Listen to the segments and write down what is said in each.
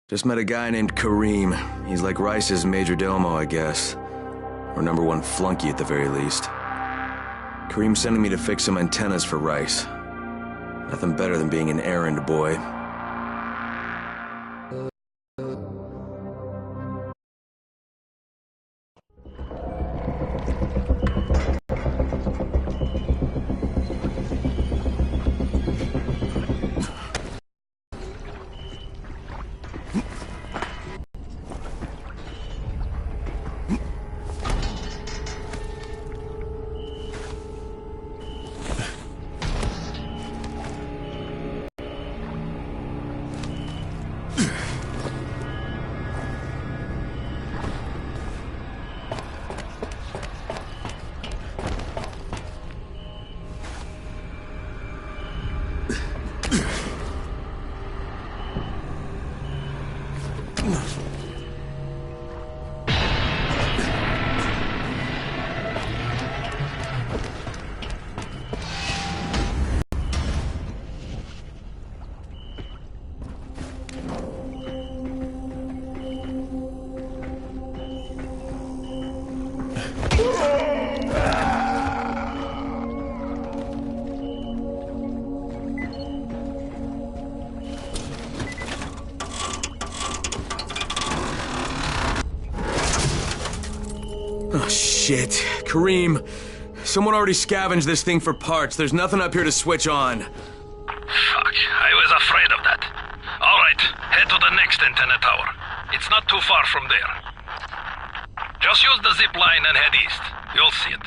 Just met a guy named Kareem. He's like Rice's major domo, I guess. Or #1 flunky at the very least. Kareem's sending me to fix some antennas for Rice. Nothing better than being an errand boy. Oh, shit. Kareem, someone already scavenged this thing for parts. There's nothing up here to switch on. Fuck, I was afraid of that. Alright, head to the next antenna tower. It's not too far from there. Just use the zip line and head east. You'll see it.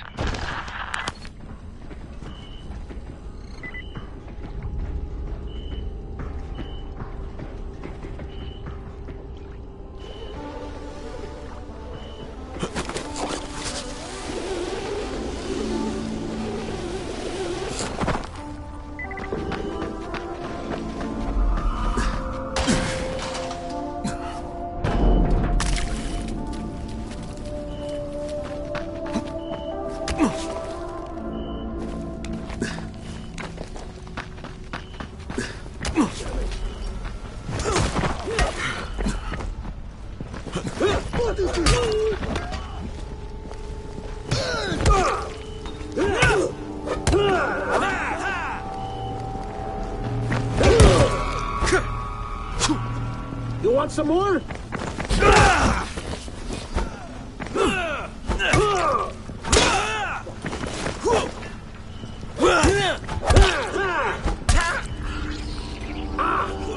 You want some more?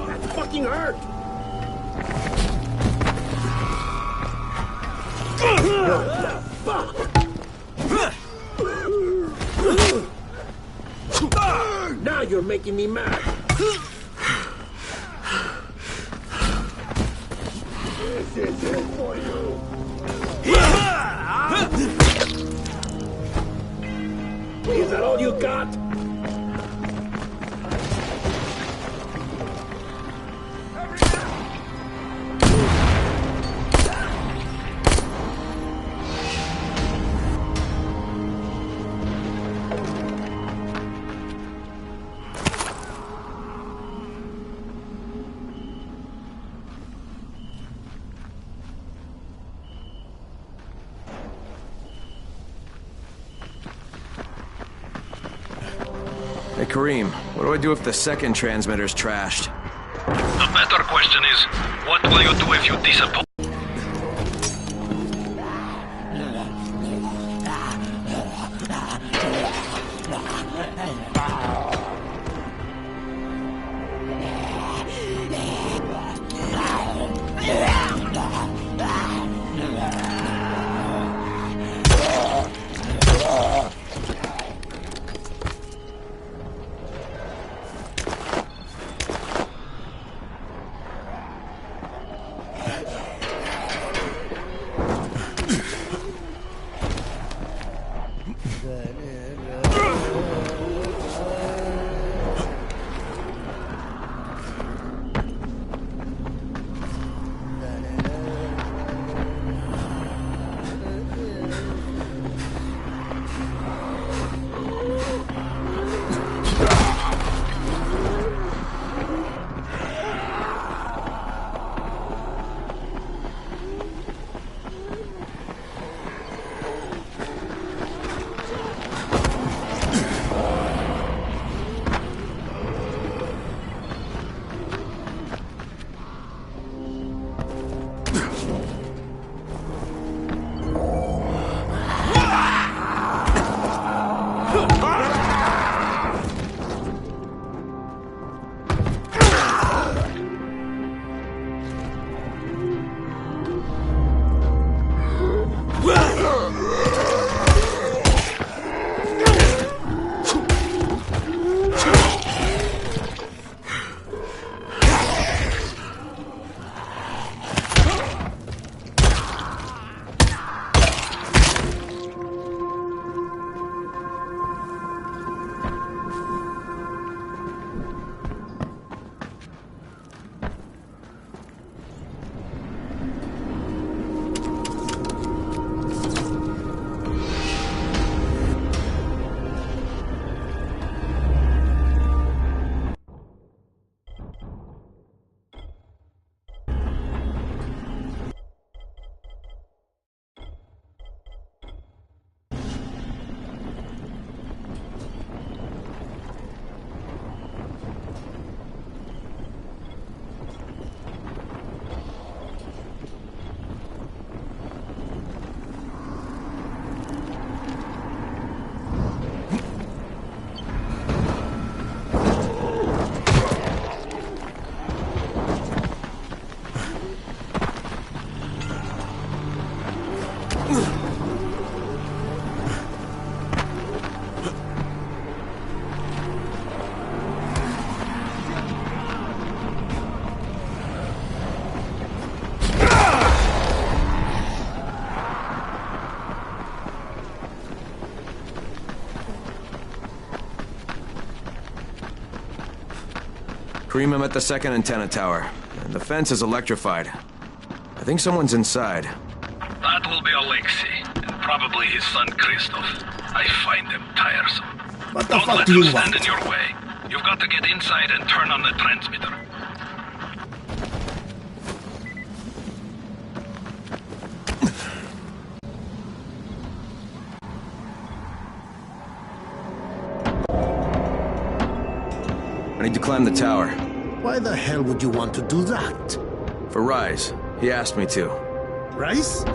That fucking hurt! Now you're making me mad. This is it for you. Is that all you got? Hey, Kareem, what do I do if the second transmitter's trashed? The better question is, what will you do if you disappoint? Kareem, I'm at the second antenna tower. The fence is electrified. I think someone's inside. That will be Alexei, and probably his son Christoph. I find them tiresome. What the Don't fuck let do them you stand want? in your way. You've got to get inside and turn on the transmitter. I need to climb the tower. Why the hell would you want to do that? For Rise. He asked me to. Rice?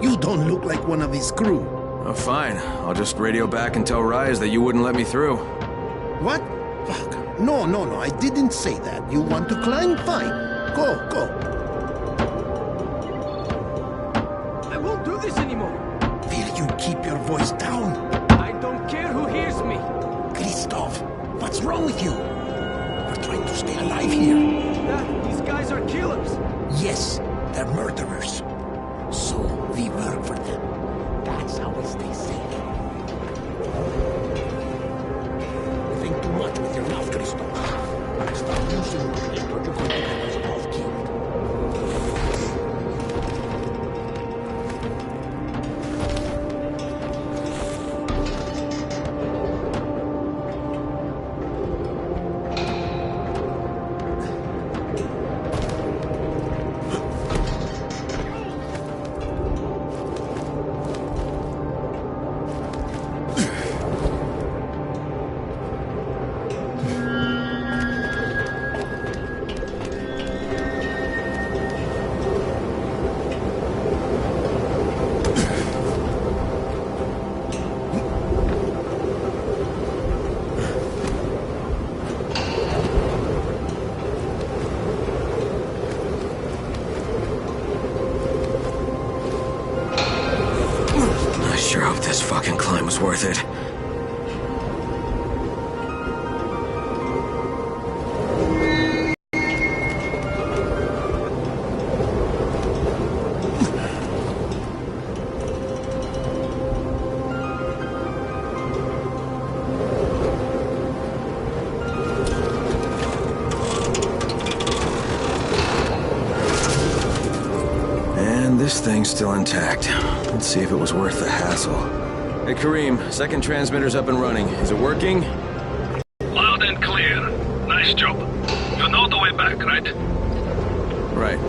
You don't look like one of his crew. Oh, fine. I'll just radio back and tell Rise that you wouldn't let me through. What? Fuck. No, I didn't say that. You want to climb? Fine. Go. I won't do this anymore. Will you keep your voice down? I don't care who hears me. Christoph, what's wrong with you? We're trying to stay alive here. These guys are killers. Yes, they're murderers. So we work for them. That's how we stay safe. You think too much with your mouth, Christoph. Stop using it, or you're going to get us both killed. I sure hope this fucking climb was worth it. And this thing's still intact. Let's see if it was worth the hassle. Hey, Kareem, second transmitter's up and running. Is it working? Loud and clear. Nice job. You know the way back, right? Right.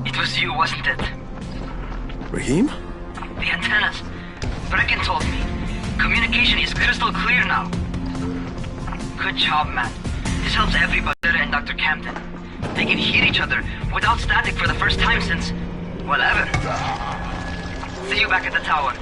It was you, wasn't it? Raheem? The antennas. Brecken told me. Communication is crystal clear now. Good job, man. This helps everybody and Dr. Camden. They can hear each other without static for the first time since, well, ever. See you back at the tower.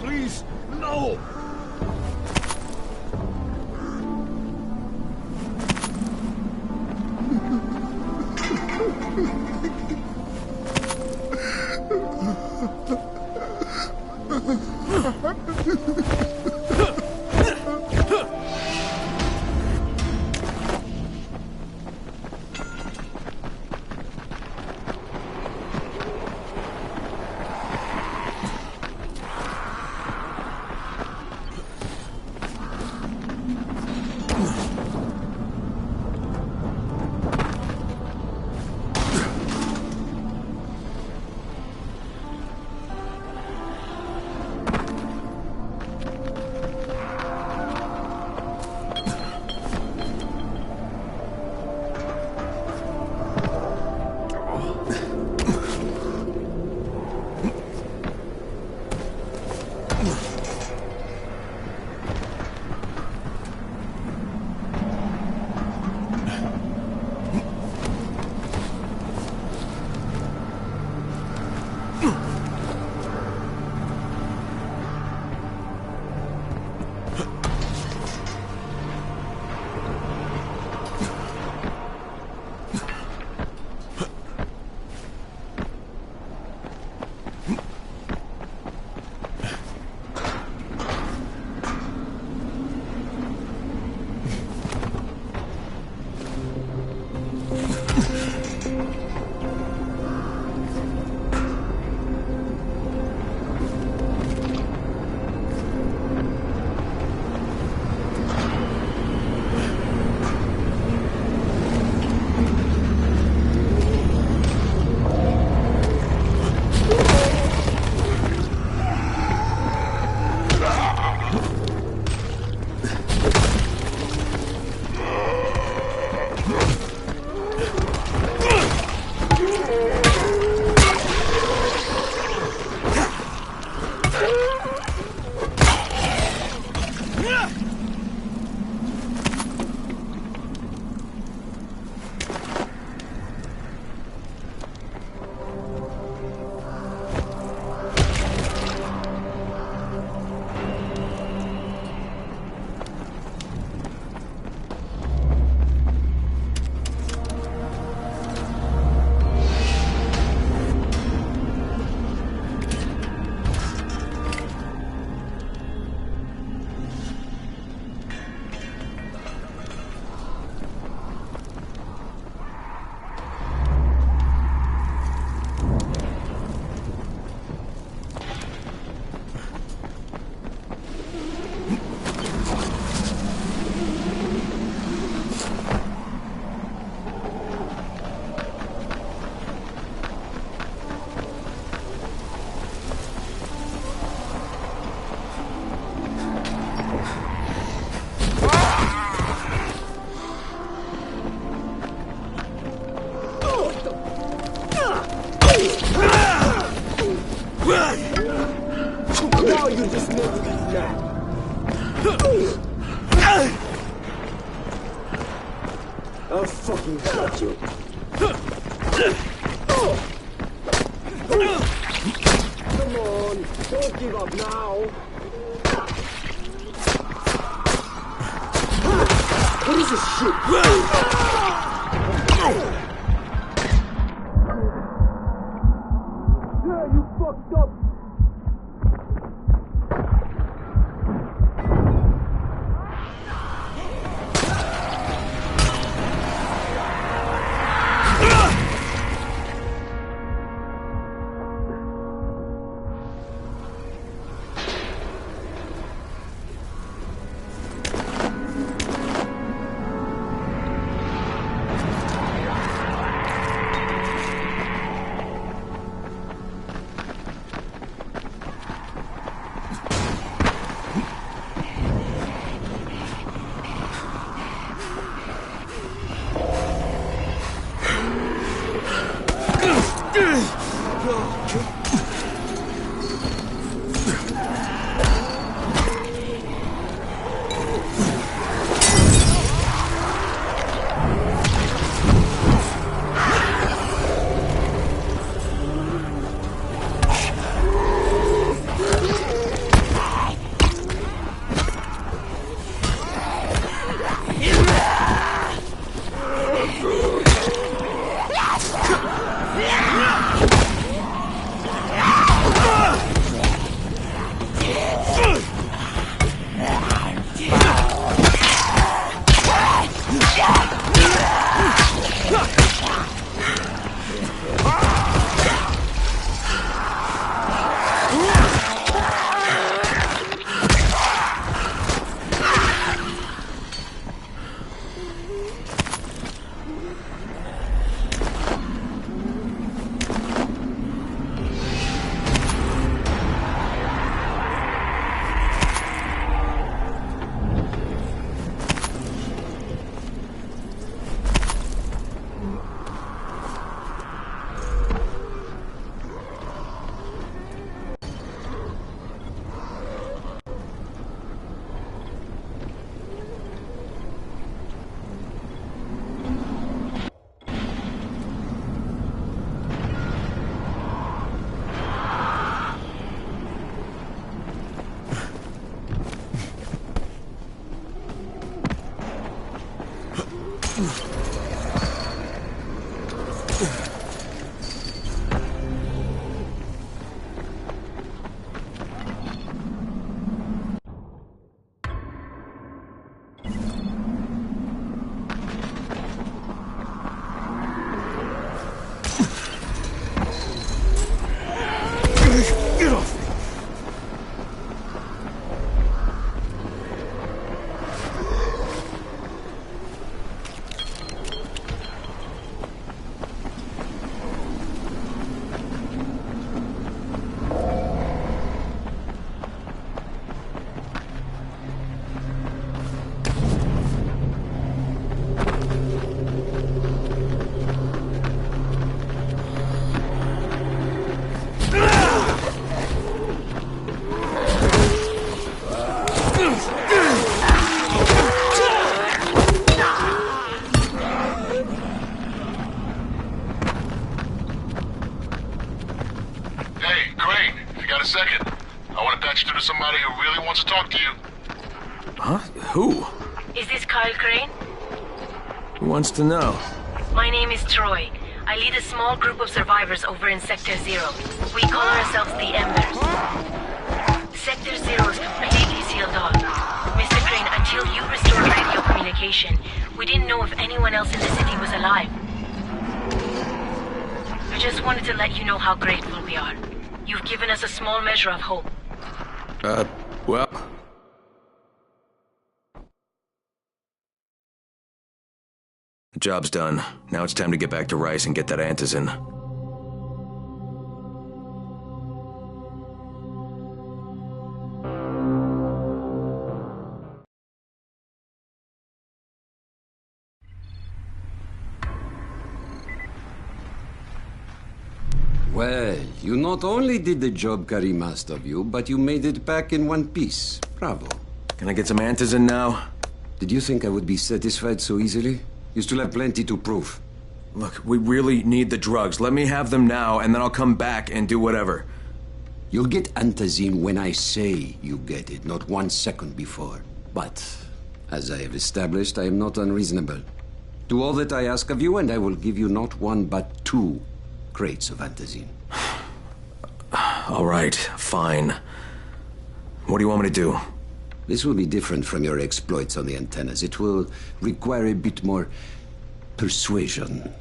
Please, no! Now you just make me mad. I'll fucking cut you. Come on, don't give up now. What is this shit? Yeah, you fucked up. Somebody who really wants to talk to you. Huh? Who? Is this Kyle Crane? Who wants to know? My name is Troy. I lead a small group of survivors over in Sector 0. We call ourselves the Embers. Sector 0 is completely sealed off. Mr. Crane, until you restored radio communication, we didn't know if anyone else in the city was alive. I just wanted to let you know how grateful we are. You've given us a small measure of hope. Well... The job's done. Now it's time to get back to Rice and get that antizin. Well, you not only did the job Karim asked of you, but you made it back in one piece. Bravo. Can I get some answers in now? Did you think I would be satisfied so easily? You still have plenty to prove. Look, we really need the drugs. Let me have them now, and then I'll come back and do whatever. You'll get antazine when I say you get it, not 1 second before. But, as I have established, I am not unreasonable. Do all that I ask of you, and I will give you not 1, but 2 crates of antazine. All right, fine. What do you want me to do? This will be different from your exploits on the antennas. It will require a bit more persuasion.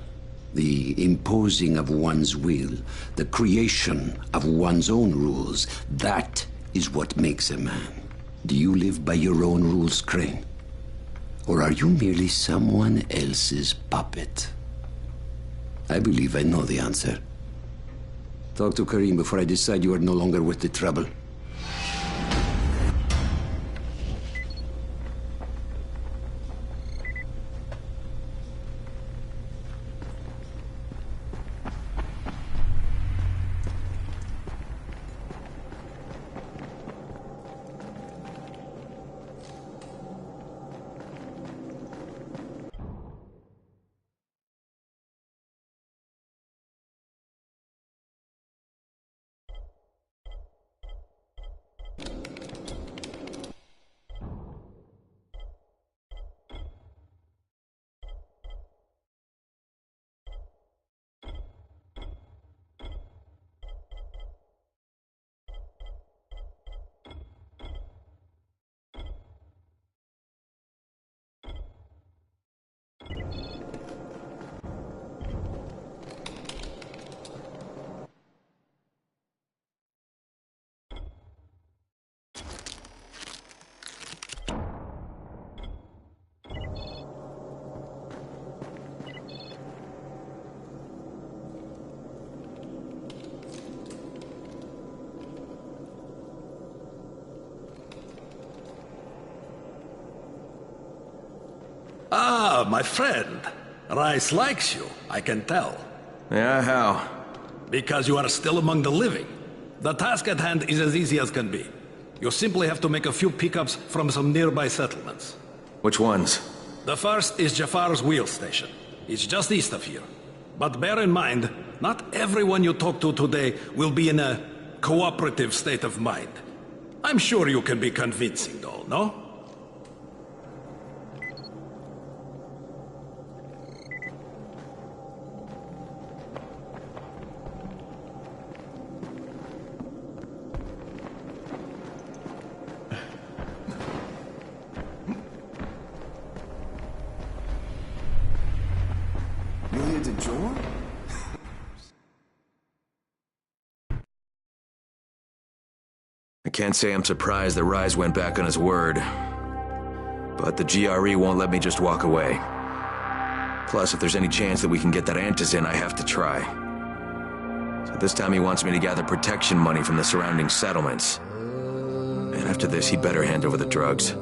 The imposing of one's will, the creation of one's own rules. That is what makes a man. Do you live by your own rules, Crane? Or are you merely someone else's puppet? I believe I know the answer. Talk to Karim before I decide you are no longer worth the trouble. Ah, my friend. Rice likes you, I can tell. Yeah, how? Because you are still among the living. The task at hand is as easy as can be. You simply have to make a few pickups from some nearby settlements. Which ones? The first is Jafar's wheel station. It's just east of here. But bear in mind, not everyone you talk to today will be in a cooperative state of mind. I'm sure you can be convincing though, no? I can't say I'm surprised that Rise went back on his word. But the GRE won't let me just walk away. Plus, if there's any chance that we can get that antizin, I have to try. So this time he wants me to gather protection money from the surrounding settlements. And after this, he better hand over the drugs.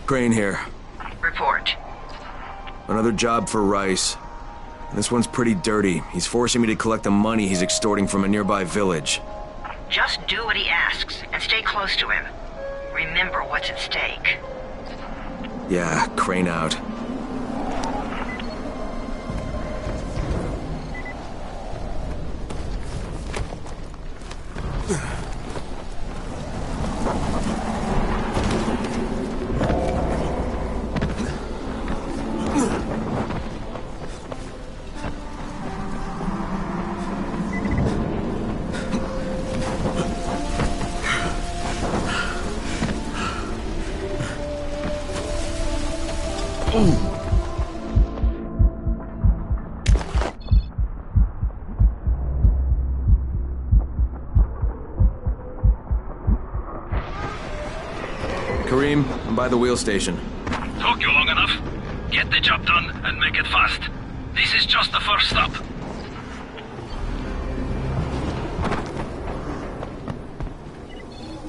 Crane here. Report. Another job for Rice. This one's pretty dirty. He's forcing me to collect the money he's extorting from a nearby village. Just do what he asks, and stay close to him. Remember what's at stake. Yeah, Crane out. Kareem, I'm by the wheel station. Took you long enough. Get the job done and make it fast. This is just the first stop.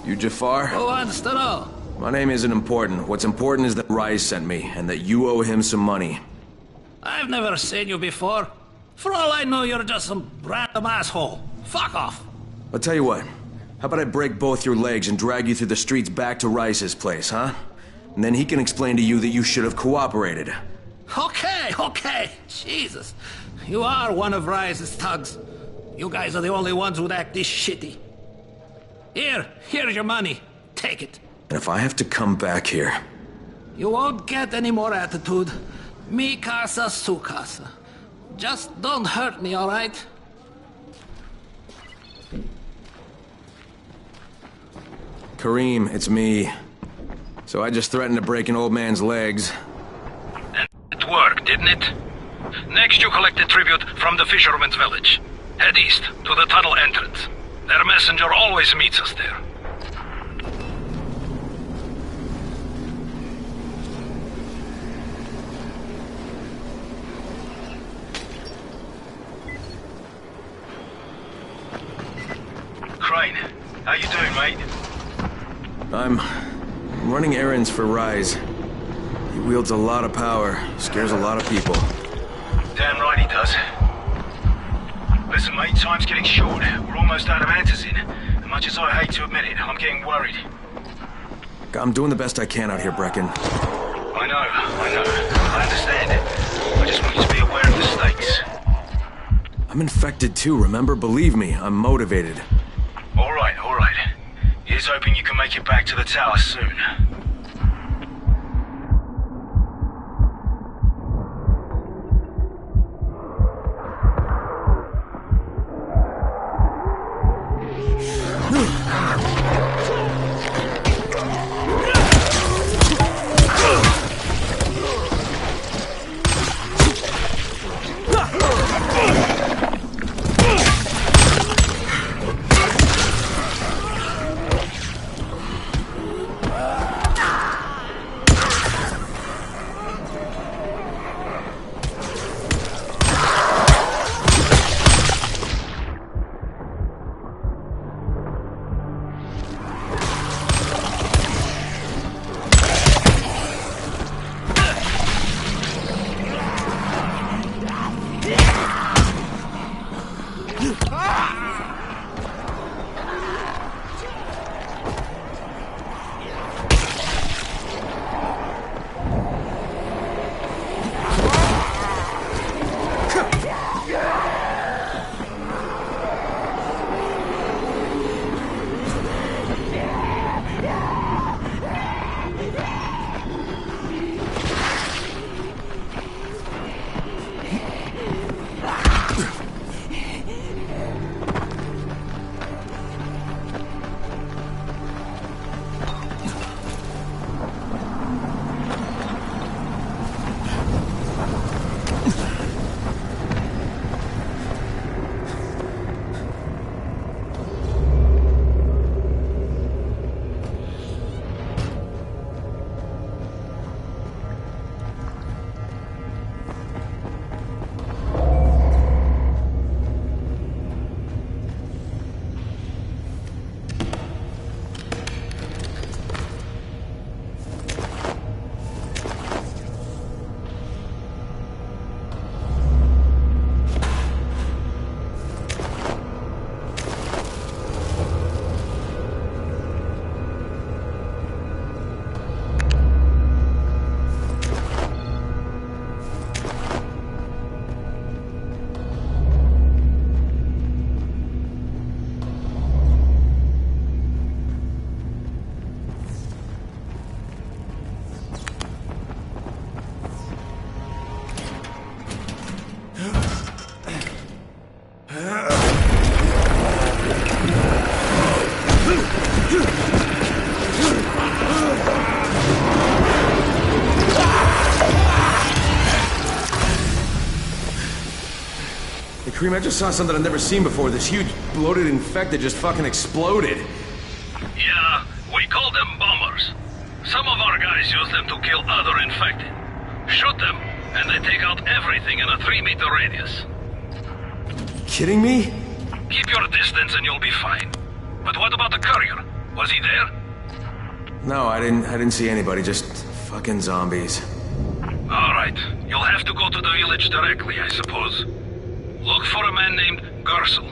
You Jafar? Who wants to know? My name isn't important. What's important is that Rice sent me, and that you owe him some money. I've never seen you before. For all I know, you're just some random asshole. Fuck off. I'll tell you what. How about I break both your legs and drag you through the streets back to Rice's place, huh? And then he can explain to you that you should have cooperated. Okay. Jesus. You are one of Rise's thugs. You guys are the only ones who'd act this shitty. Here's your money. Take it. And if I have to come back here... You won't get any more attitude. Mi casa, su casa. Just don't hurt me, all right? Kareem, it's me. So I just threatened to break an old man's legs. And it worked, didn't it? Next you collect the tribute from the fisherman's village. Head east to the tunnel entrance. Their messenger always meets us there. Crane, how you doing, mate? I'm running errands for Rise. He wields a lot of power, scares a lot of people. Damn right he does. Listen, mate, time's getting short. We're almost out of answers in. As much as I hate to admit it, I'm getting worried. I'm doing the best I can out here, Brecken. I know. I understand. I just want you to be aware of the stakes. I'm infected too, remember? Believe me, I'm motivated. All right. Here's hoping you can make it back to the tower soon. Kareem, I just saw something I've never seen before. This huge, bloated infected just fucking exploded. Yeah, we call them bombers. Some of our guys use them to kill other infected. Shoot them, and they take out everything in a 3-meter radius. Kidding me? Keep your distance and you'll be fine. But what about the courier? Was he there? No, I didn't see anybody, just fucking zombies. Alright, you'll have to go to the village directly, I suppose. Look for a man named Gersel.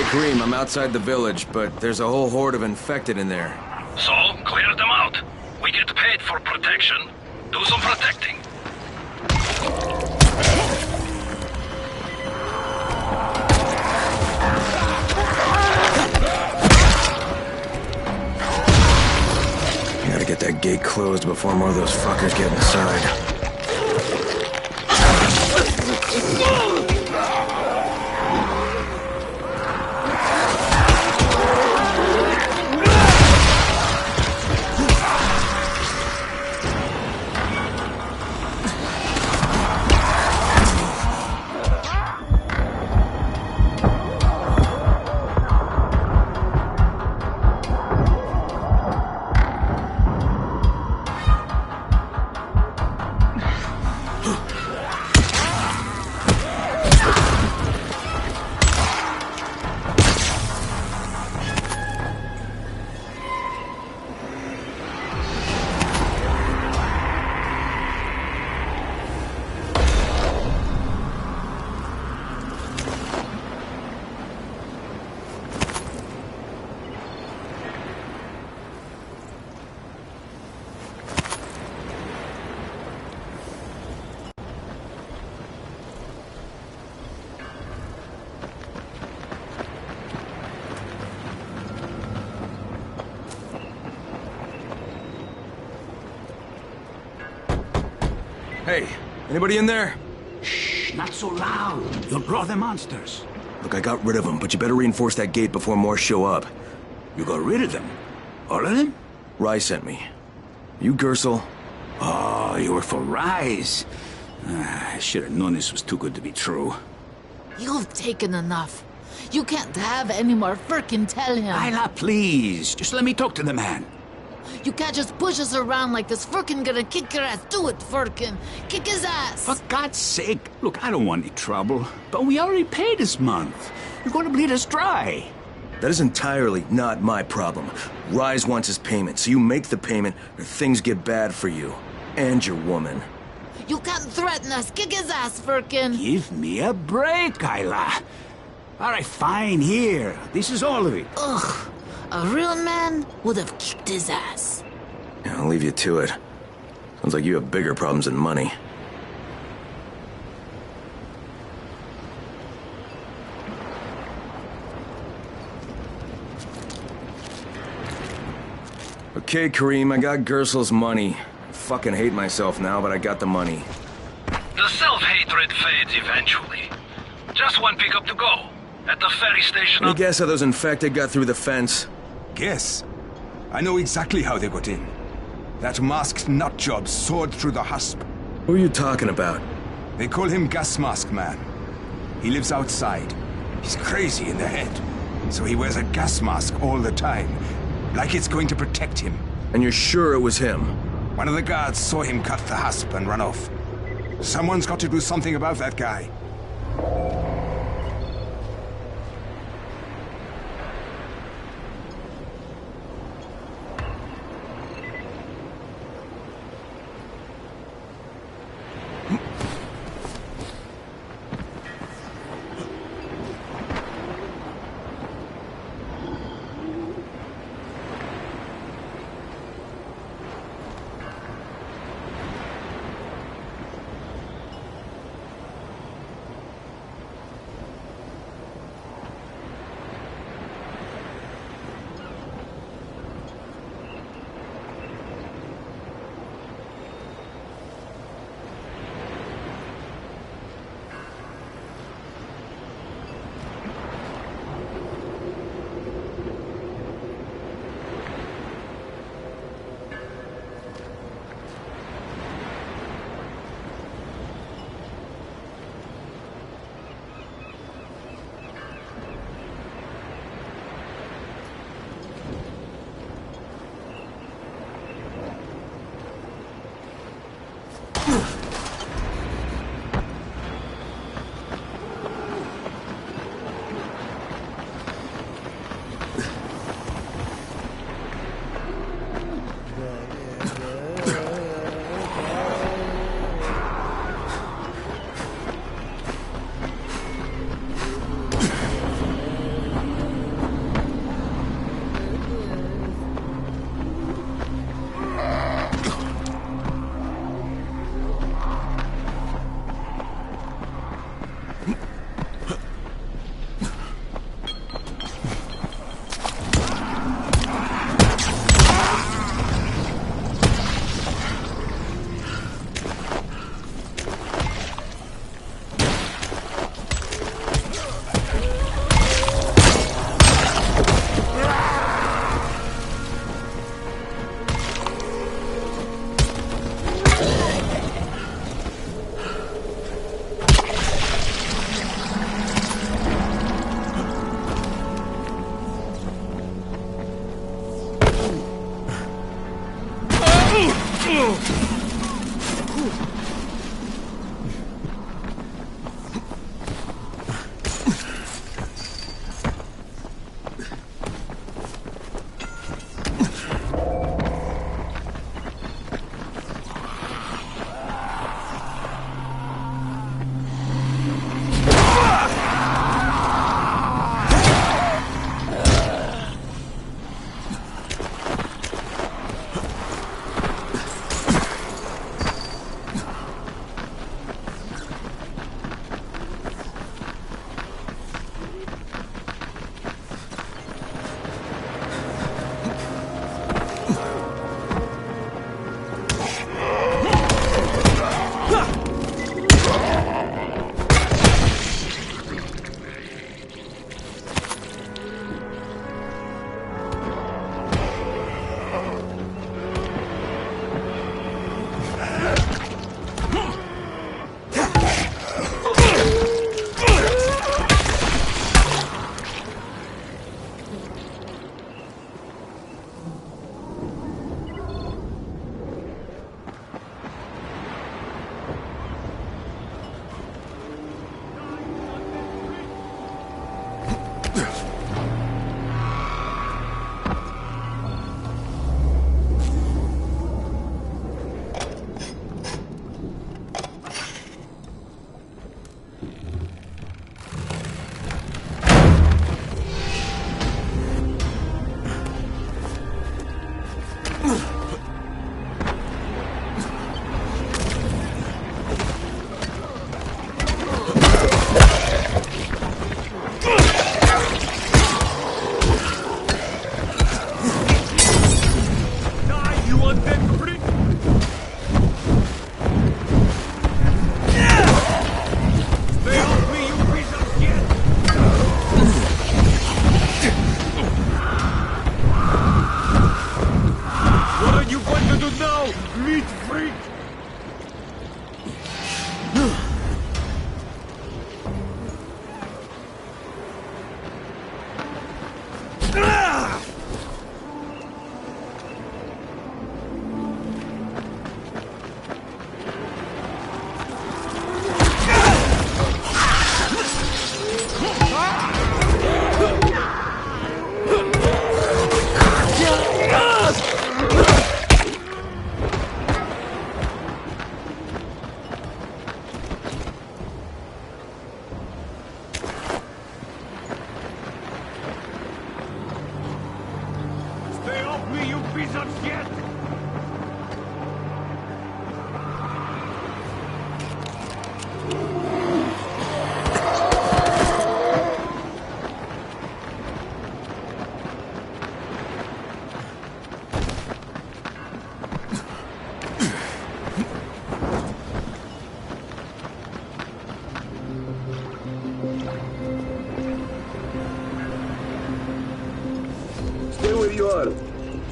Kareem, I'm outside the village, but there's a whole horde of infected in there. So, clear them out. We get paid for protection. Do some protecting. Gotta get that gate closed before more of those fuckers get inside. Hey, anybody in there? Shh, not so loud. You'll draw the monsters. Look, I got rid of them, but you better reinforce that gate before more show up. You got rid of them? All of them? Rye sent me. You Gersel? Oh, you were for Rise. I should have known this was too good to be true. You've taken enough. You can't have any more, frickin' tell him. Isla, please. Just let me talk to the man. You can't just push us around like this. Furkin gonna kick your ass. Do it, Furkin. Kick his ass. For God's sake. Look, I don't want any trouble. But we already paid this month. You're going to bleed us dry. That is entirely not my problem. Rise wants his payment, so you make the payment or things get bad for you. And your woman. You can't threaten us. Kick his ass, Furkin. Give me a break, Isla. All right, fine, here. This is all of it. Ugh. A real man would have kicked his ass. Yeah, I'll leave you to it. Sounds like you have bigger problems than money. Okay, Kareem, I got Gersel's money. I fucking hate myself now, but I got the money. The self-hatred fades eventually. Just one pickup to go. At the ferry station. Any guess how those infected got through the fence? Guess? I know exactly how they got in. That masked nutjob soared through the husp. Who are you talking about? They call him Gas Mask Man. He lives outside. He's crazy in the head. So he wears a gas mask all the time. Like it's going to protect him. And you're sure it was him? One of the guards saw him cut the husp and run off. Someone's got to do something about that guy.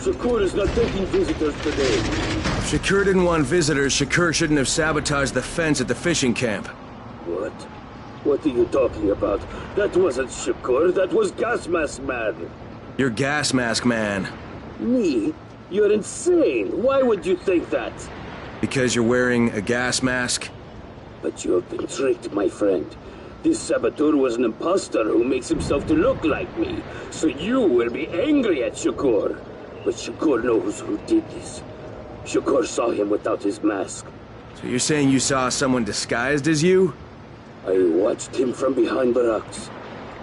Shakur is not taking visitors today. If Shakur didn't want visitors, Shakur shouldn't have sabotaged the fence at the fishing camp. What? What are you talking about? That wasn't Shakur, that was Gas Mask Man. You're Gas Mask Man. Me? You're insane. Why would you think that? Because you're wearing a gas mask? But you have been tricked, my friend. This saboteur was an imposter who makes himself to look like me. So you will be angry at Shakur. But Shakur knows who did this. Shakur saw him without his mask. So you're saying you saw someone disguised as you? I watched him from behind the rocks.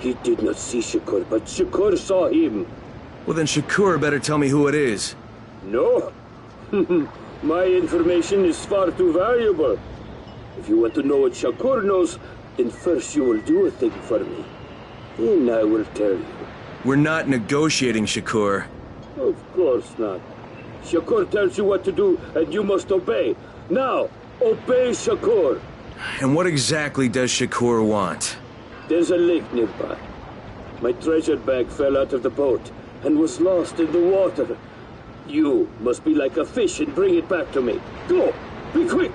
He did not see Shakur, but Shakur saw him. Well then Shakur better tell me who it is. No. My information is far too valuable. If you want to know what Shakur knows, then first you will do a thing for me. Then I will tell you. We're not negotiating, Shakur. Of course not. Shakur tells you what to do, and you must obey. Now, obey Shakur. And what exactly does Shakur want? There's a lake nearby. My treasure bag fell out of the boat and was lost in the water. You must be like a fish and bring it back to me. Go! Be quick!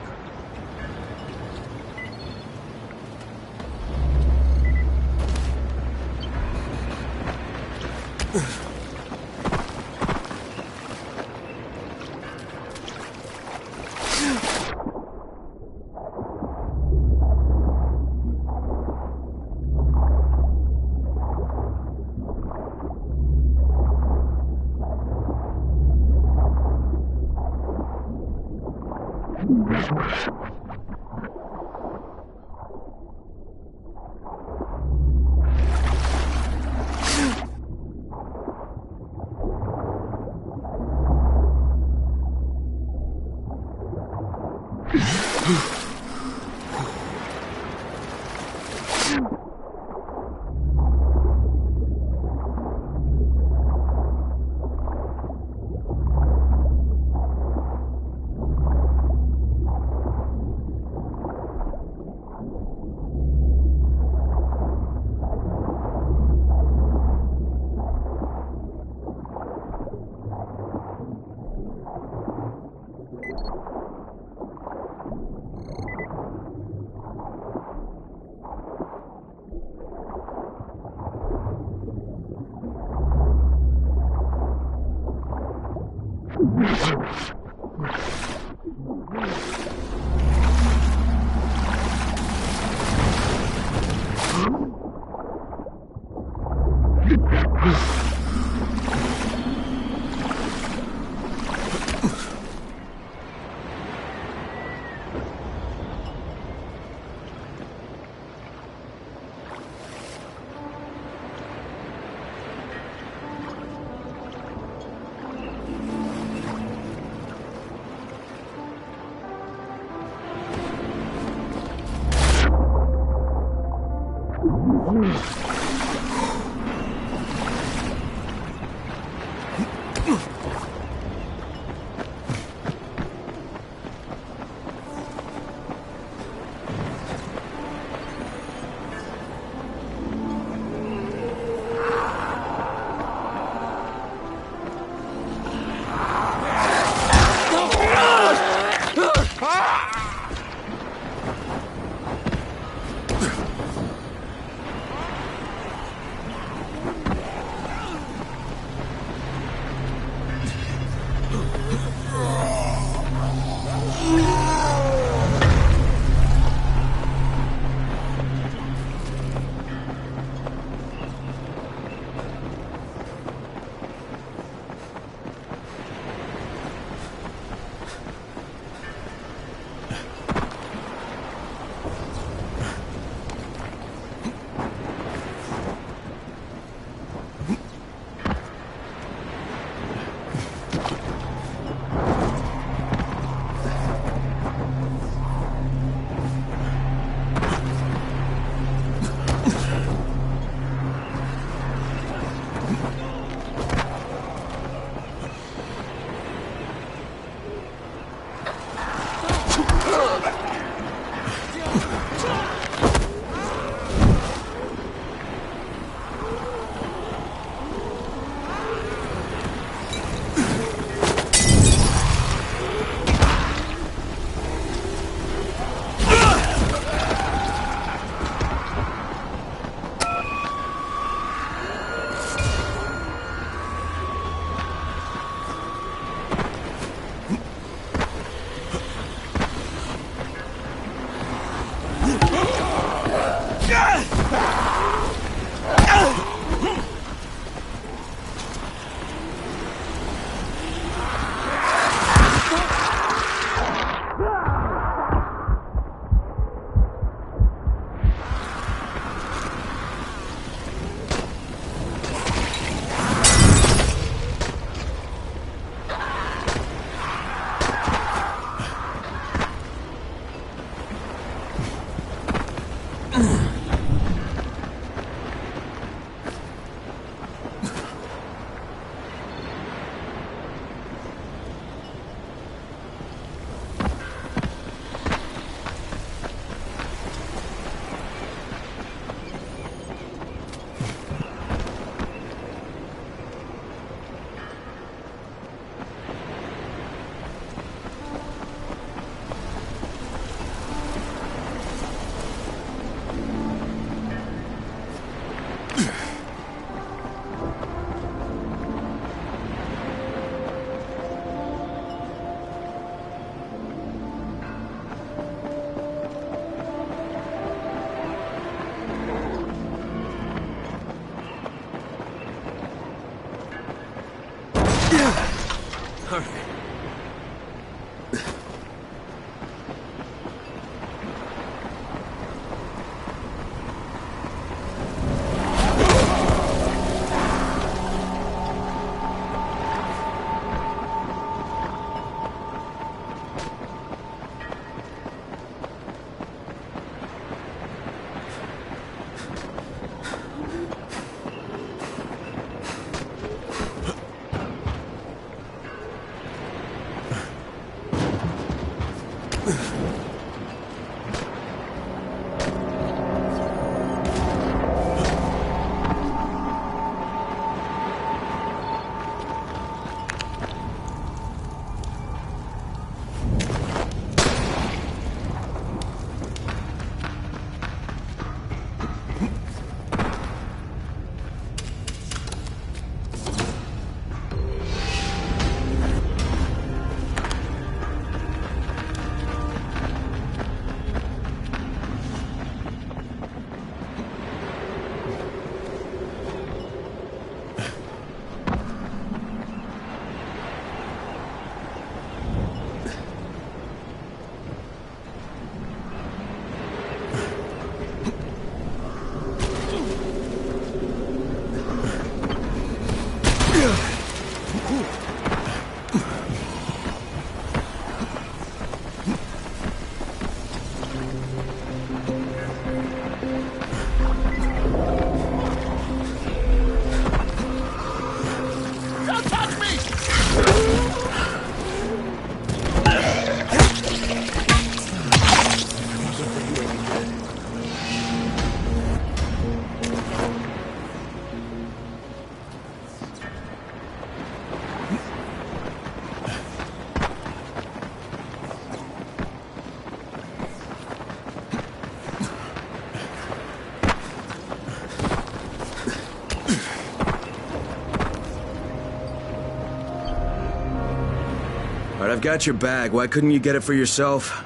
Alright, I've got your bag. Why couldn't you get it for yourself?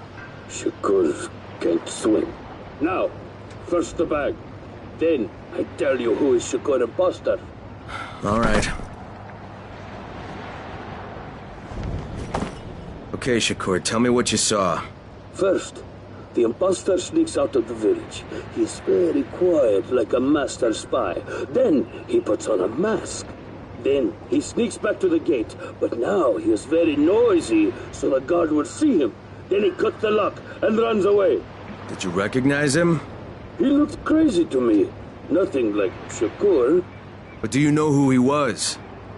Shakur can't swim. Now, first the bag. Then, I tell you who is Shakur imposter. Alright. Okay, Shakur, tell me what you saw. First, the imposter sneaks out of the village. He's very quiet, like a master spy. Then, he puts on a mask. Then, he sneaks back to the gate, but now he is very noisy, so the guard will see him. Then he cuts the lock and runs away. Did you recognize him? He looked crazy to me. Nothing like Shakur. But do you know who he was?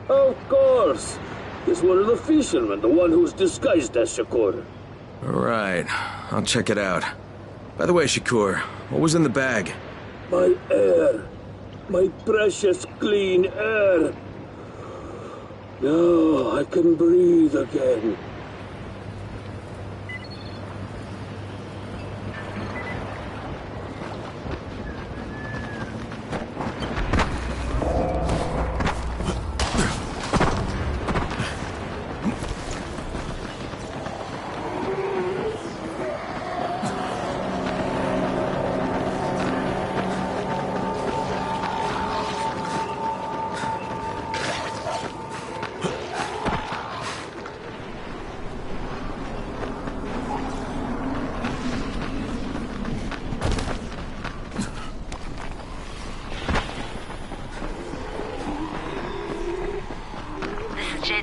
Of course. He's one of the fishermen, the one who's disguised as Shakur. Alright, I'll check it out. By the way, Shakur, what was in the bag? My air. My precious clean air. Now I can breathe again.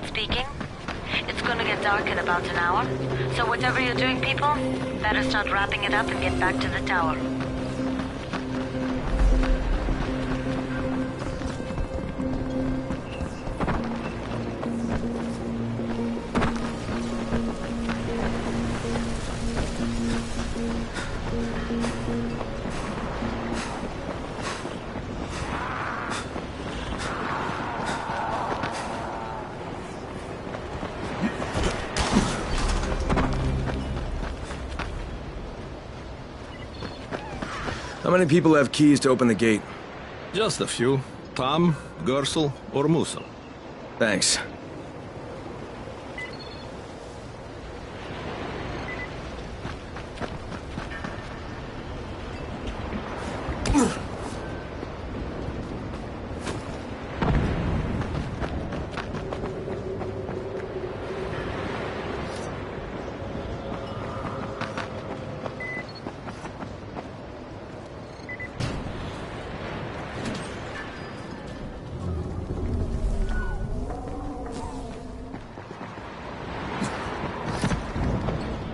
Speaking. It's gonna get dark in about an hour, so whatever you're doing, people, better start wrapping it up and get back to the tower. How many people have keys to open the gate? Just a few. Tom, Gersel, or Musa. Thanks.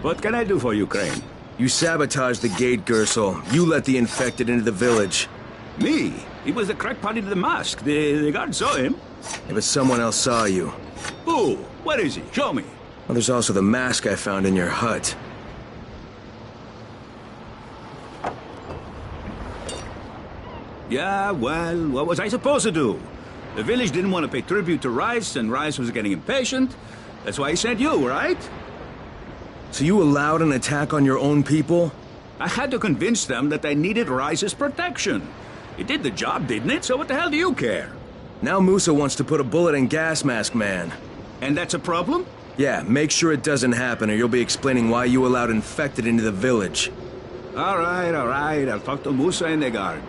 What can I do for you, Crane? You sabotaged the gate, Gersel. You let the infected into the village. Me? He was the crackpot in the mask. The guard saw him. Yeah, but someone else saw you. Who? Where is he? Show me. Well, there's also the mask I found in your hut. Yeah, well, what was I supposed to do? The village didn't want to pay tribute to Rice, and Rice was getting impatient. That's why he sent you, right? So you allowed an attack on your own people? I had to convince them that they needed Rice's protection. It did the job, didn't it? So what the hell do you care? Now Musa wants to put a bullet in Gas Mask Man. And that's a problem? Yeah, make sure it doesn't happen or you'll be explaining why you allowed infected into the village. All right. I'll talk to Musa and the guard.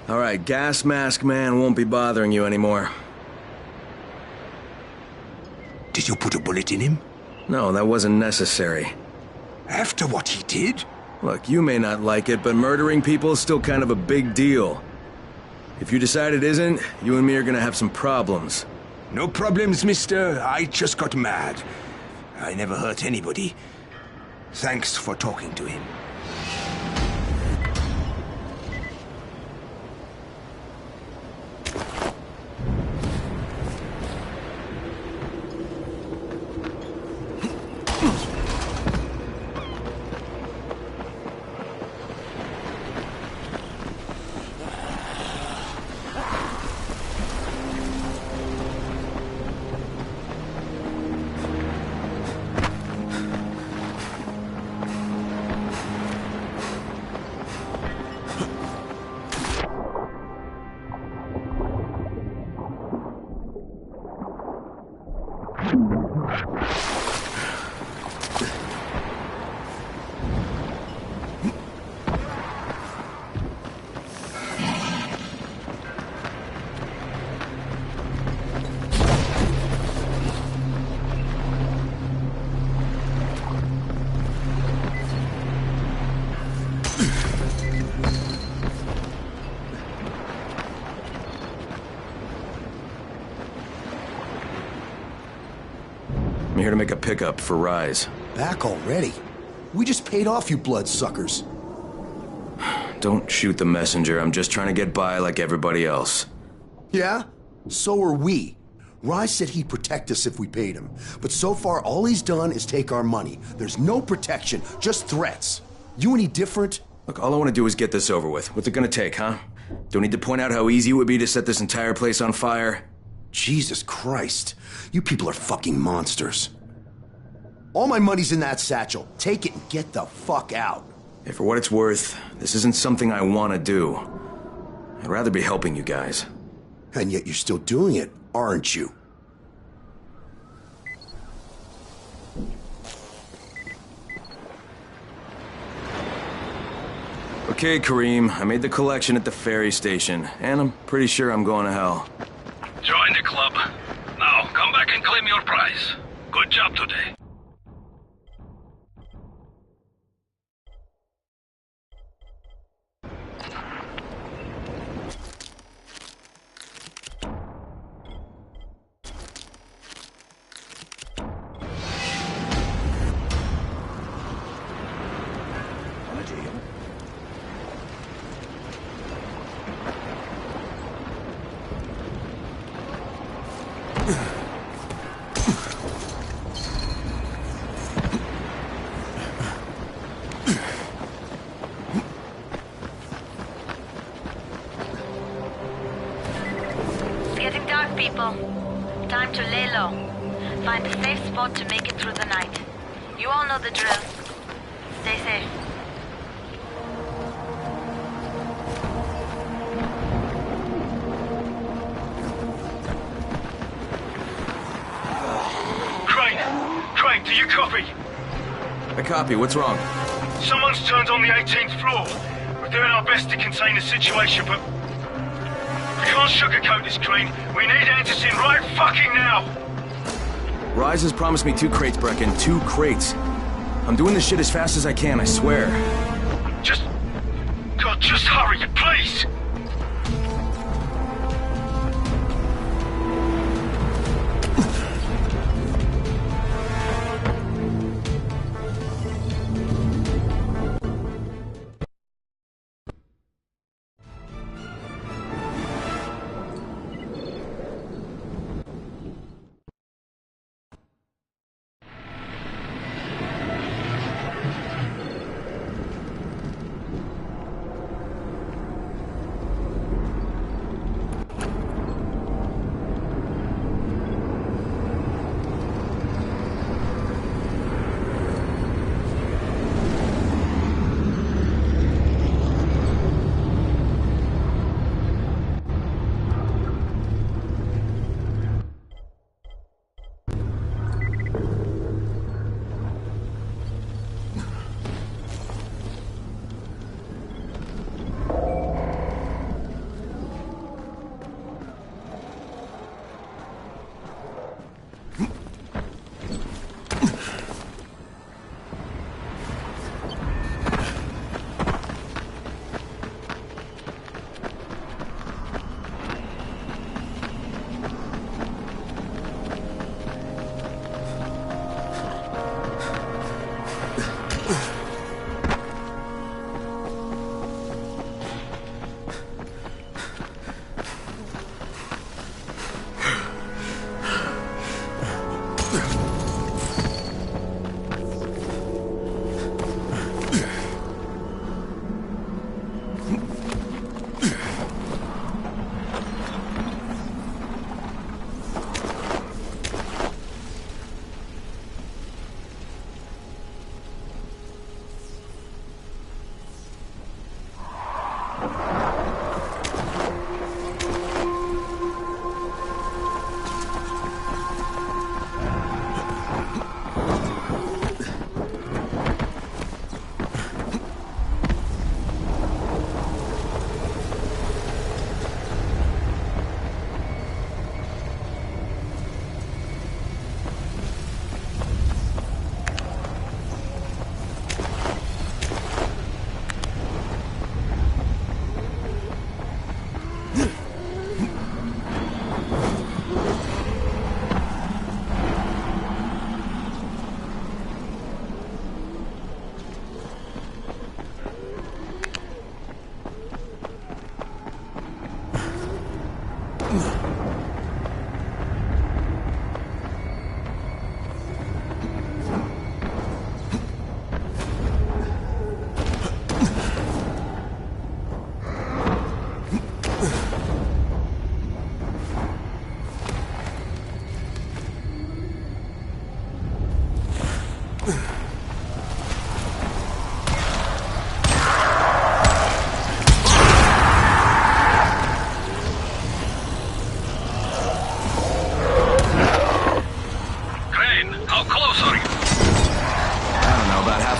All right, Gas Mask Man won't be bothering you anymore. Did you put a bullet in him? No, that wasn't necessary. After what he did? Look, you may not like it, but murdering people is still kind of a big deal. If you decide it isn't, you and me are gonna have some problems. No problems, mister. I just got mad. I never hurt anybody. Thanks for talking to him. I'm here to make a pickup for Rise. Back already? We just paid off, you bloodsuckers. Don't shoot the messenger. I'm just trying to get by like everybody else. Yeah? So are we. Rise said he'd protect us if we paid him. But so far, all he's done is take our money. There's no protection, just threats. You any different? Look, all I want to do is get this over with. What's it gonna take, huh? Do I need to point out how easy it would be to set this entire place on fire? Jesus Christ. You people are fucking monsters. All my money's in that satchel. Take it and get the fuck out. Hey, for what it's worth, this isn't something I want to do. I'd rather be helping you guys. And yet you're still doing it, aren't you? Okay, Kareem, I made the collection at the ferry station, and I'm pretty sure I'm going to hell. Join the club. Now, come back and claim your prize. Good job today. People, time to lay low. Find a safe spot to make it through the night. You all know the drill. Stay safe. Crane, do you copy? I copy. What's wrong? Someone's turned on the 18th floor. We're doing our best to contain the situation, but we can't sugarcoat this, Crane. We need answers in right fucking now! Rise has promised me 2 crates, Brecken. 2 crates. I'm doing this shit as fast as I can, I swear. Just hurry, please!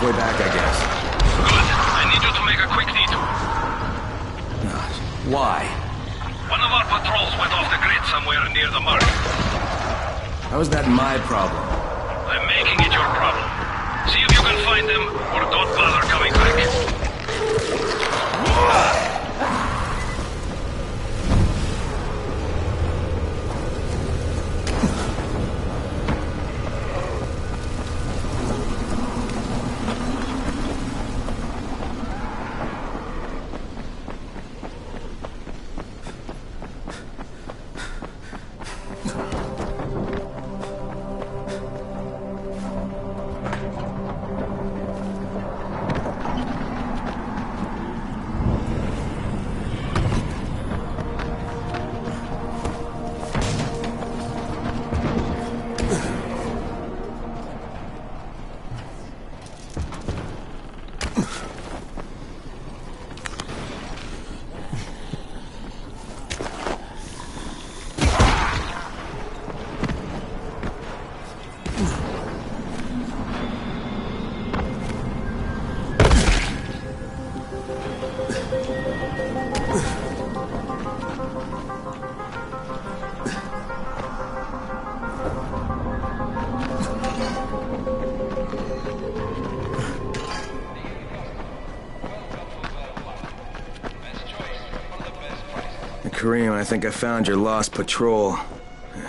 halfway back, I guess. Good. I need you to make a quick detour. Why? One of our patrols went off the grid somewhere near the mark. How is that my problem? I'm making it your problem. See if you can find them, or don't bother coming back. Kareem, I think I found your lost patrol.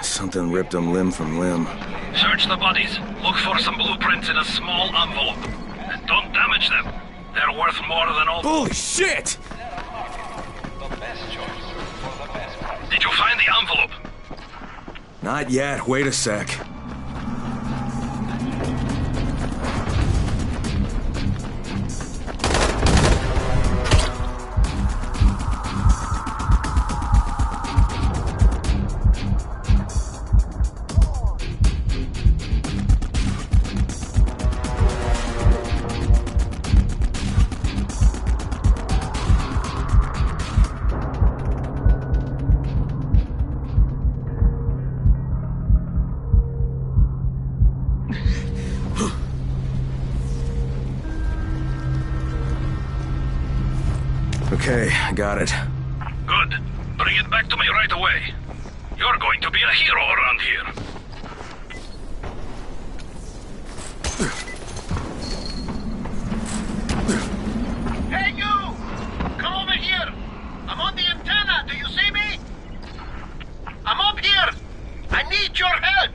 Something ripped them limb from limb. Search the bodies. Look for some blueprints in a small envelope. And don't damage them. They're worth more than all... Holy shit! Did you find the envelope? Not yet. Wait a sec. Okay, I got it. Good. Bring it back to me right away. You're going to be a hero around here. Hey, you! Come over here! I'm on the antenna, do you see me? I'm up here! I need your help!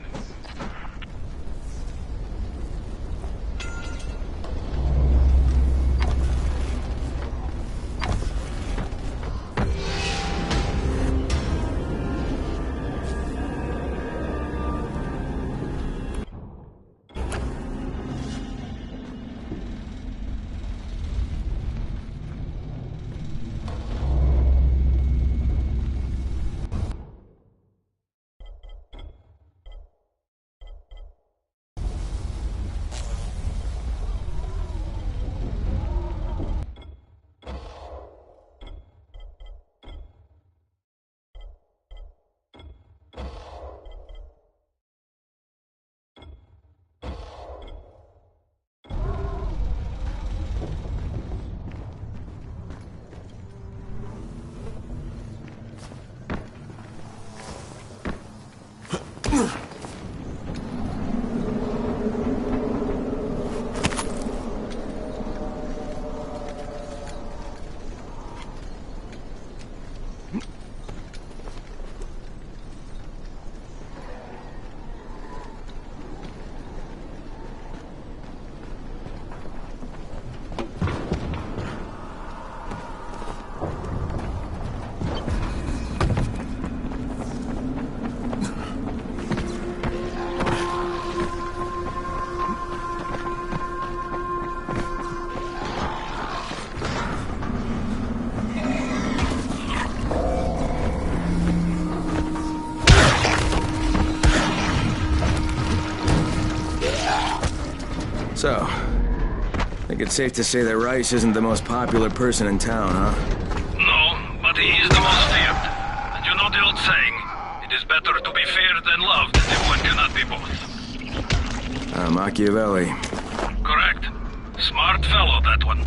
So, I think it's safe to say that Rice isn't the most popular person in town, huh? No, but he is the most feared. And you know the old saying, it is better to be feared than loved if one cannot be both. Machiavelli. Correct. Smart Smart fellow, that one.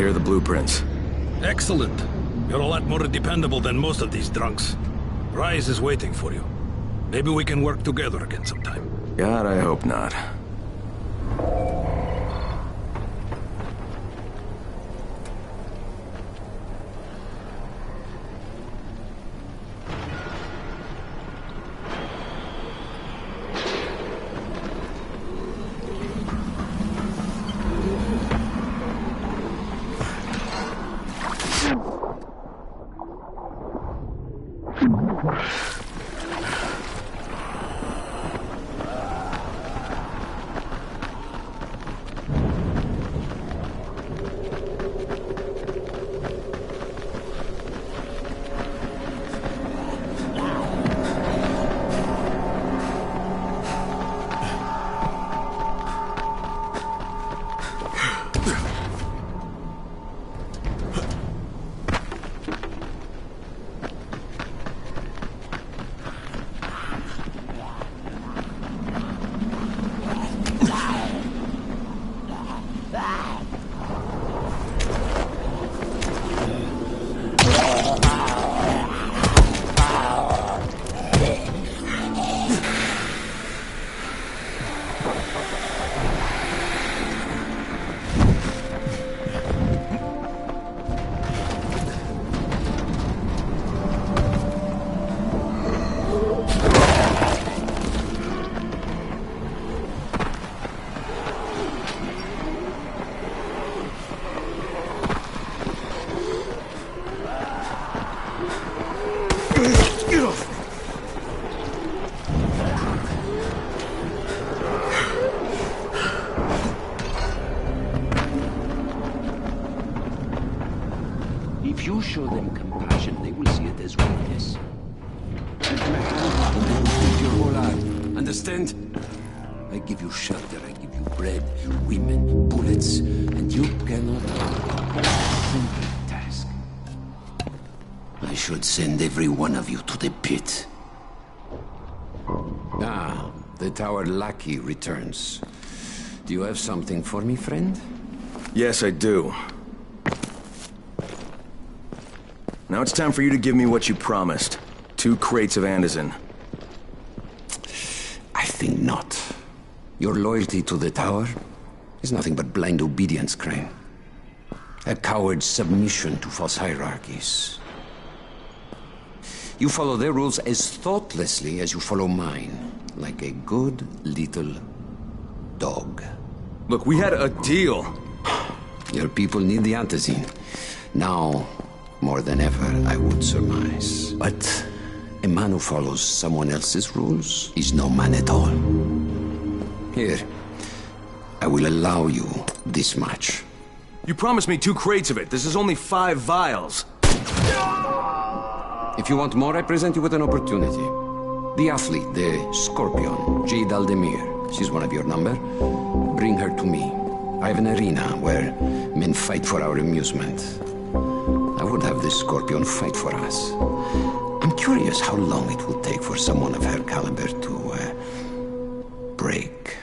Here are the blueprints. Excellent. You're a lot more dependable than most of these drunks. Rise is waiting for you. Maybe we can work together again sometime. God, I hope not. Understand? I give you shelter, I give you bread, women, bullets, and you cannot do a simple task. I should send every one of you to the pit. Ah, the tower lackey returns. Do you have something for me, friend? Yes, I do. Now it's time for you to give me what you promised. 2 crates of Anderson. I think not. Your loyalty to the tower is nothing but blind obedience, Crane. A coward's submission to false hierarchies. You follow their rules as thoughtlessly as you follow mine, like a good little dog. Look, we had a deal. Your people need the antizin. Now, more than ever, I would surmise. But a man who follows someone else's rules is no man at all. Here, I will allow you this much. You promised me 2 crates of it. This is only 5 vials. If you want more, I present you with an opportunity. The athlete, the Scorpion, Jade Aldemir. She's one of your number. Bring her to me. I have an arena where men fight for our amusement. I would have the Scorpion fight for us. I'm curious how long it will take for someone of her caliber to, break.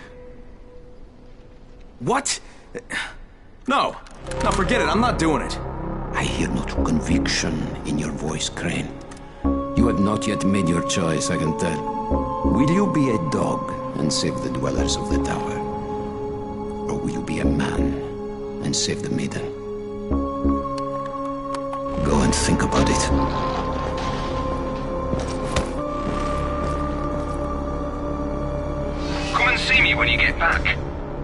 What? No. No, forget it. I'm not doing it. I hear no true conviction in your voice, Crane. You have not yet made your choice, I can tell. Will you be a dog and save the dwellers of the tower? Or will you be a man and save the maiden? Go and think about it. Come and see me when you get back.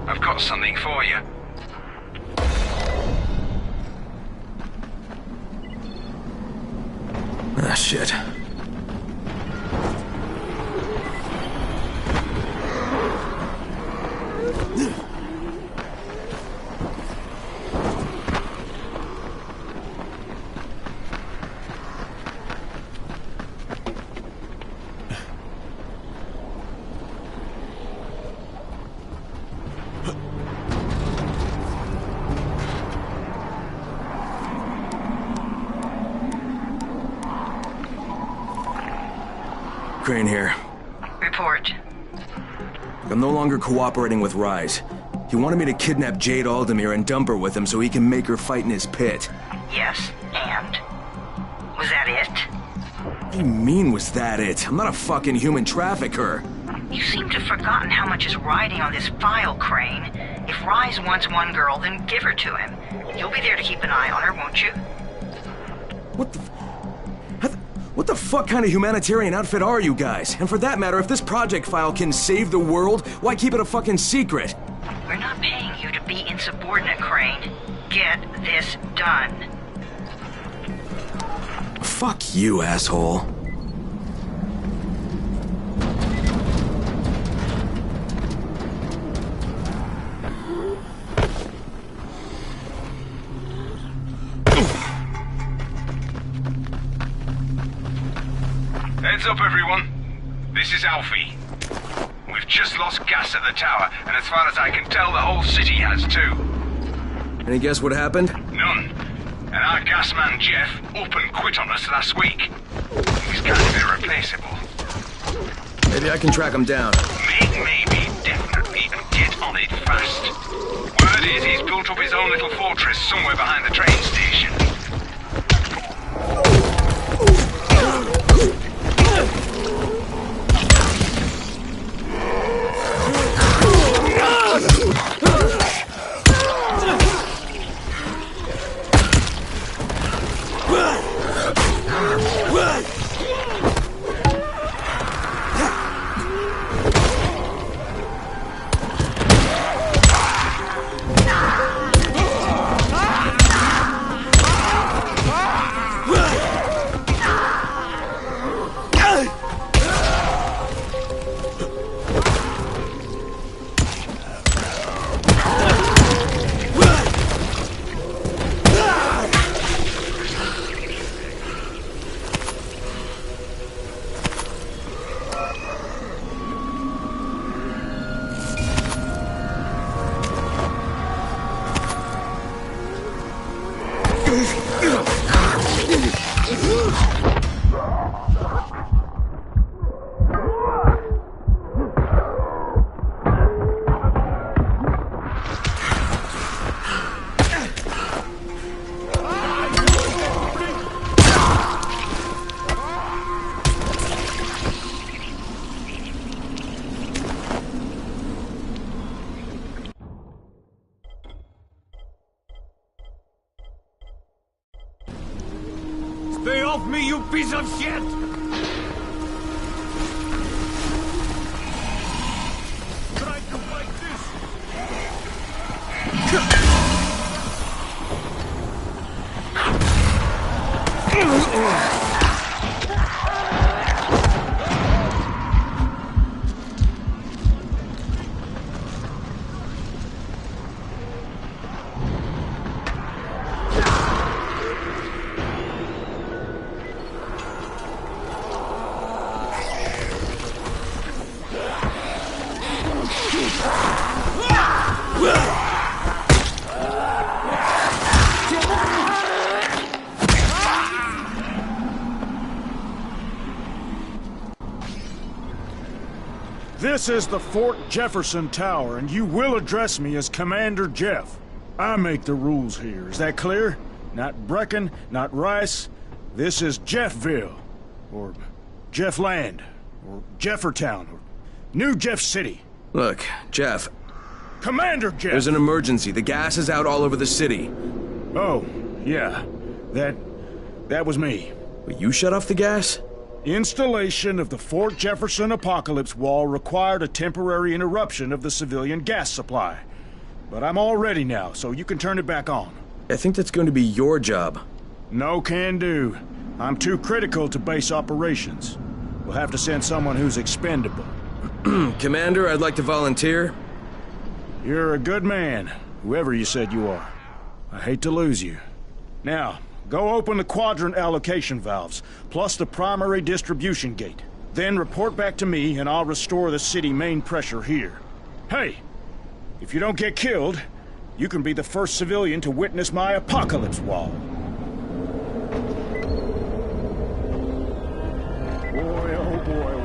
I've got something for you. Ah, shit. Crane here. Report. I'm no longer cooperating with Rise. He wanted me to kidnap Jade Aldemir and dump her with him so he can make her fight in his pit. Yes, and? Was that it? What do you mean, was that it? I'm not a fucking human trafficker. You seem to have forgotten how much is riding on this file, Crane. If Rise wants one girl, then give her to him. You'll be there to keep an eye on her, won't you? What the fuck kind of humanitarian outfit are you guys? And for that matter, if this project file can save the world, why keep it a fucking secret? We're not paying you to be insubordinate, Crane. Get this done. Fuck you, asshole. Heads up, everyone. This is Alfie. We've just lost gas at the tower, and as far as I can tell, the whole city has too. Any guess what happened? None. And our gas man, Jeff, up and quit on us last week. He's kind of irreplaceable. Maybe I can track him down. Maybe, definitely, and get on it fast. Word is he's built up his own little fortress somewhere behind the train station. off me, you piece of shit! Try to fight this! This is the Fort Jefferson Tower, and you will address me as Commander Jeff. I make the rules here. Is that clear? Not Brecken, not Rice. This is Jeffville, or Jeffland, or Jeffertown, or New Jeff City. Look, Jeff. Commander Jeff! There's an emergency. The gas is out all over the city. Oh, yeah. That was me. Will you shut off the gas? Installation of the Fort Jefferson Apocalypse Wall required a temporary interruption of the civilian gas supply. But I'm all ready now, so you can turn it back on. I think that's going to be your job. No can do. I'm too critical to base operations. We'll have to send someone who's expendable. Commander, I'd like to volunteer. You're a good man, whoever you said you are. I hate to lose you. Now, go open the quadrant allocation valves, plus the primary distribution gate. Then report back to me, and I'll restore the city main pressure here. Hey, if you don't get killed, you can be the first civilian to witness my apocalypse wall. Boy, oh boy.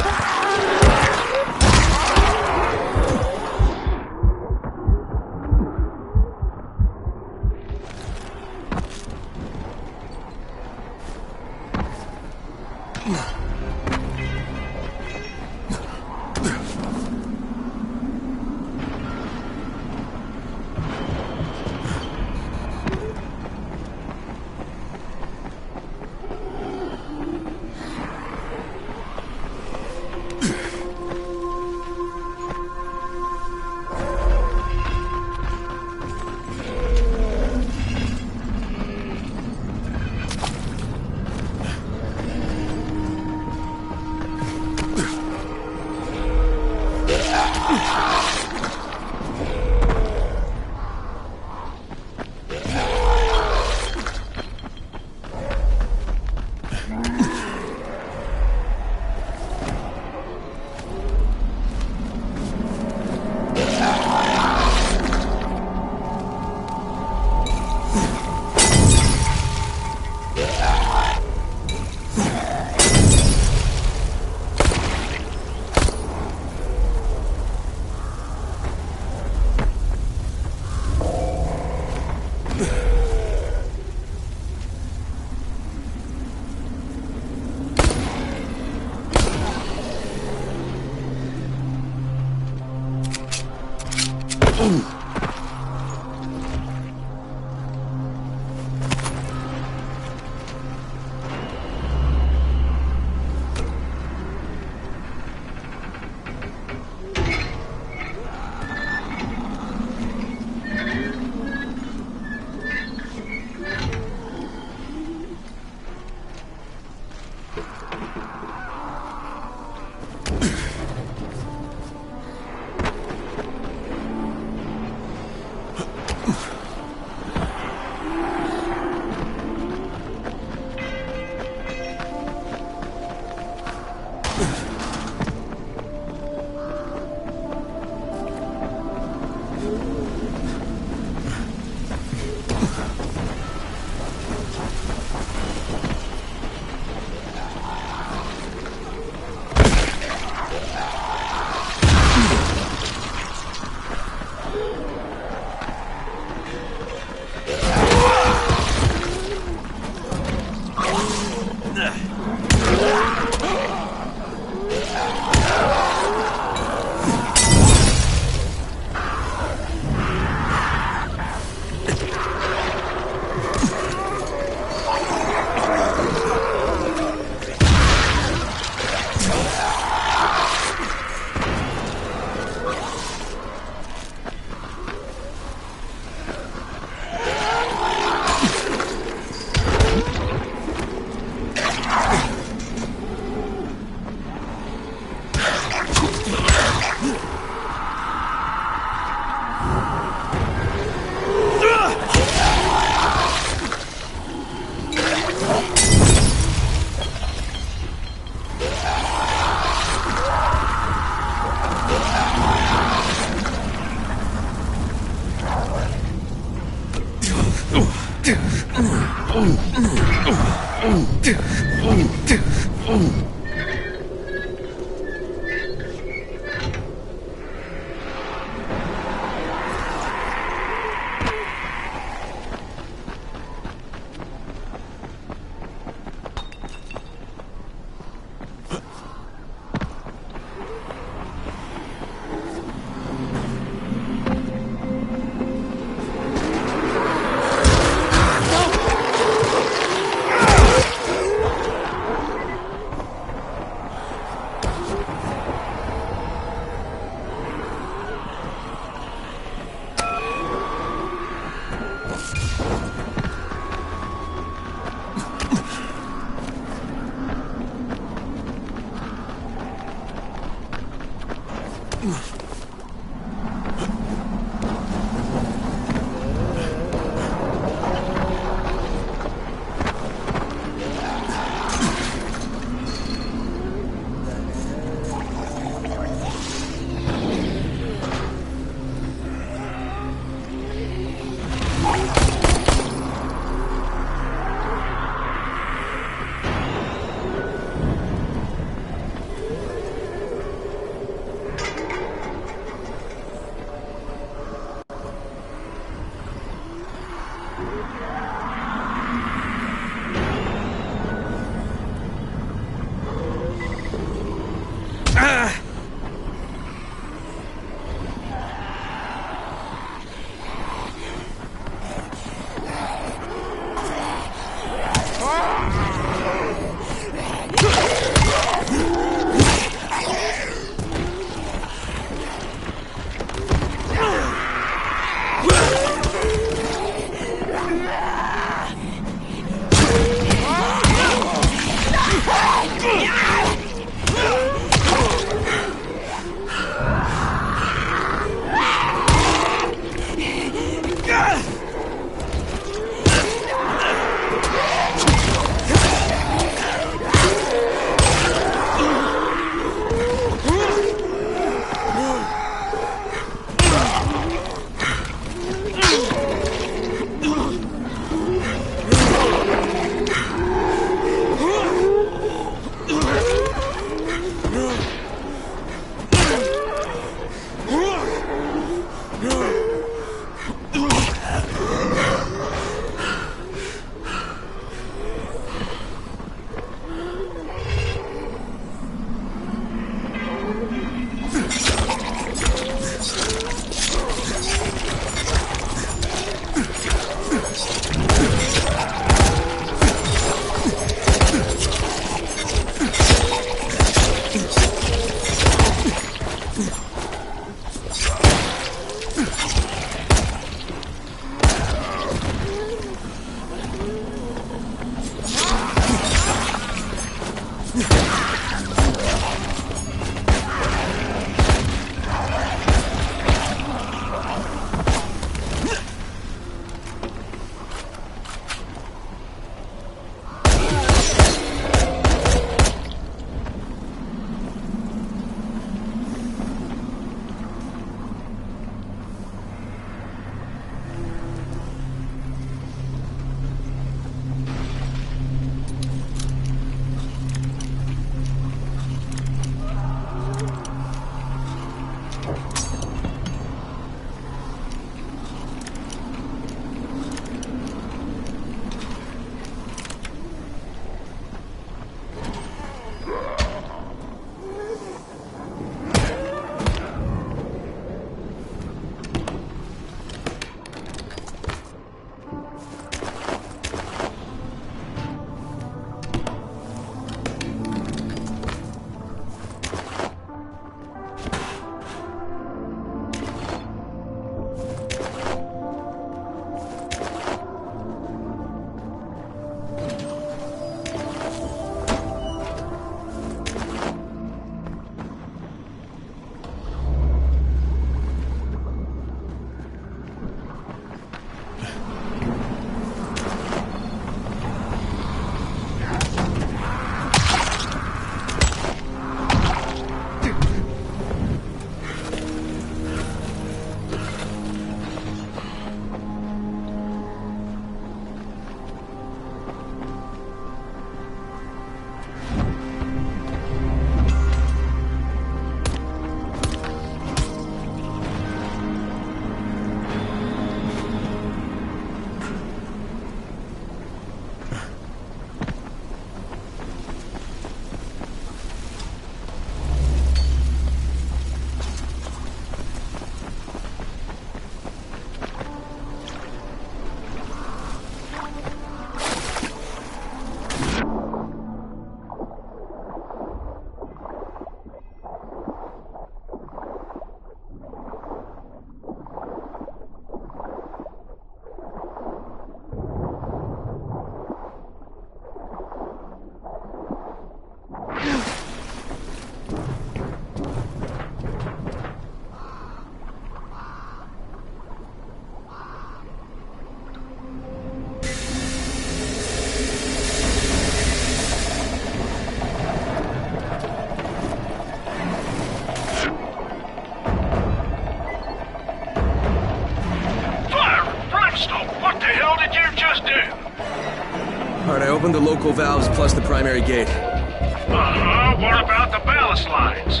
Alright, I opened the local valves plus the primary gate. Uh-huh, what about the ballast lines?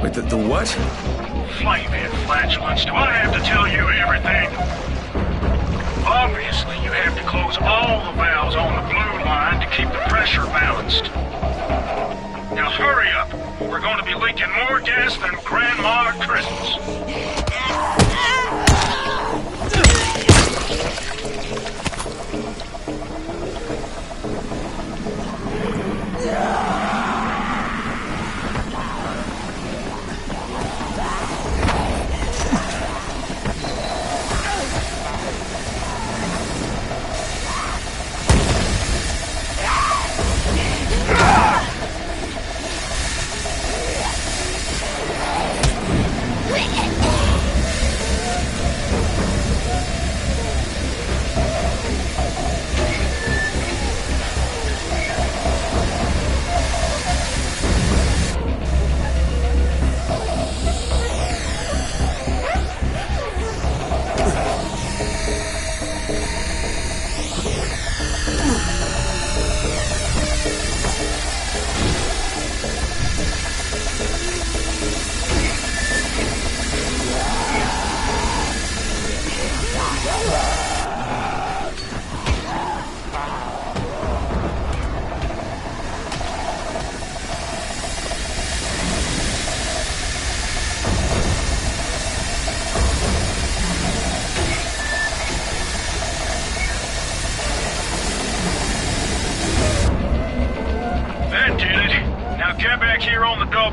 Wait, the what? Flathead flatulence, do I have to tell you everything? Obviously, you have to close all the valves on the blue line to keep the pressure balanced. Now hurry up. We're going to be leaking more gas than Grandma at Christmas.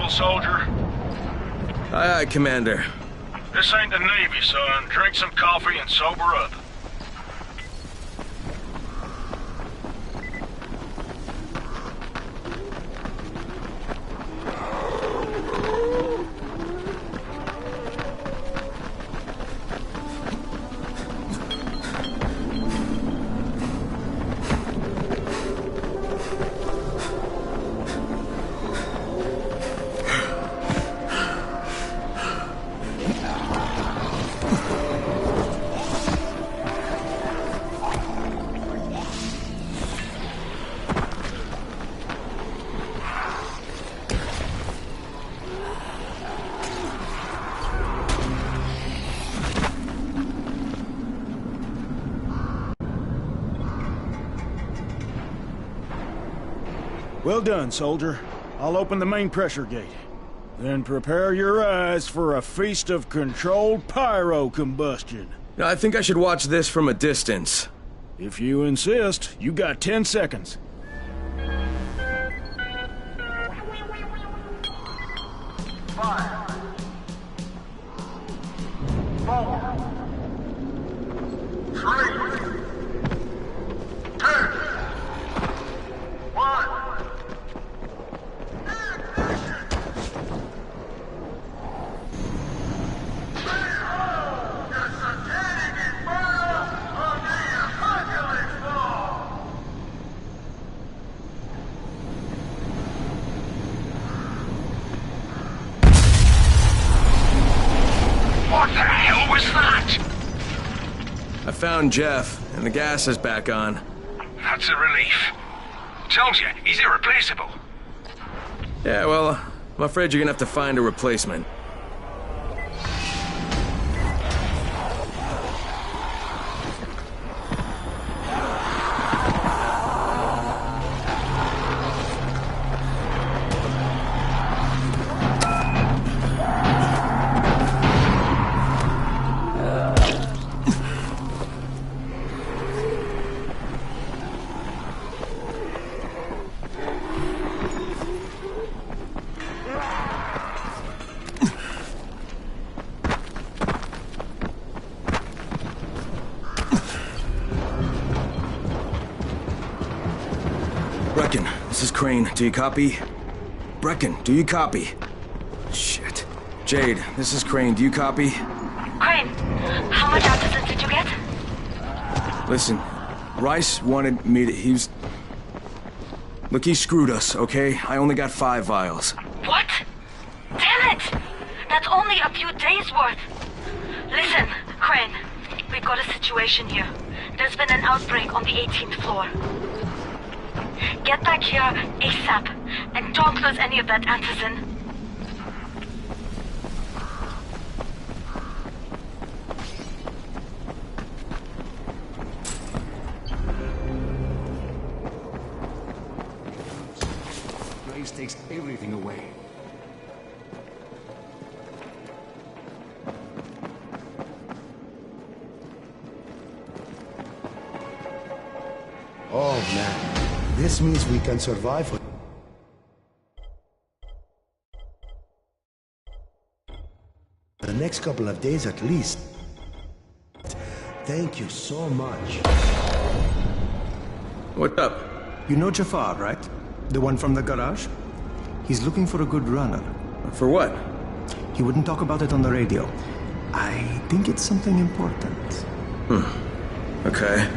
Soldier. Aye, aye, Commander. This ain't the Navy, son. Drink some coffee and sober up. Well done, soldier. I'll open the main pressure gate. Then prepare your eyes for a feast of controlled pyro combustion. I think I should watch this from a distance. If you insist, you got 10 seconds. 5, 4, 3, 2, 1. What the hell was that? I found Jeff, and the gas is back on. That's a relief. Told you, he's irreplaceable. Yeah, well, I'm afraid you're gonna have to find a replacement. Brecken, this is Crane. Do you copy? Brecken, do you copy? Shit. Jade, this is Crane. Do you copy? Crane, how much oxygen did you get? Listen, Rice wanted me to... He was... Look, he screwed us, okay? I only got 5 vials. What? Damn it! That's only a few days worth. Listen, Crane, we've got a situation here. There's been an outbreak on the 18th floor. Get back here ASAP, and don't lose any of that antizin. Blaze takes everything away. Oh, man. This means we can survive for the next couple of days at least. Thank you so much. What's up? You know Jafar, right? The one from the garage? He's looking for a good runner. For what? He wouldn't talk about it on the radio. I think it's something important. Okay.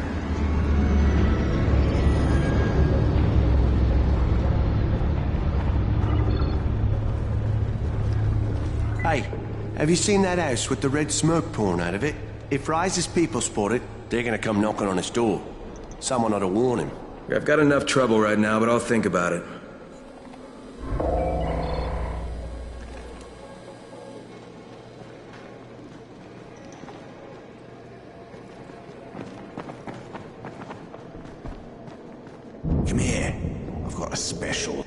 Hey, have you seen that house with the red smoke pouring out of it? If Rise's people spot it, they're gonna come knocking on his door. Someone ought to warn him. I've got enough trouble right now, but I'll think about it. Come here. I've got a special.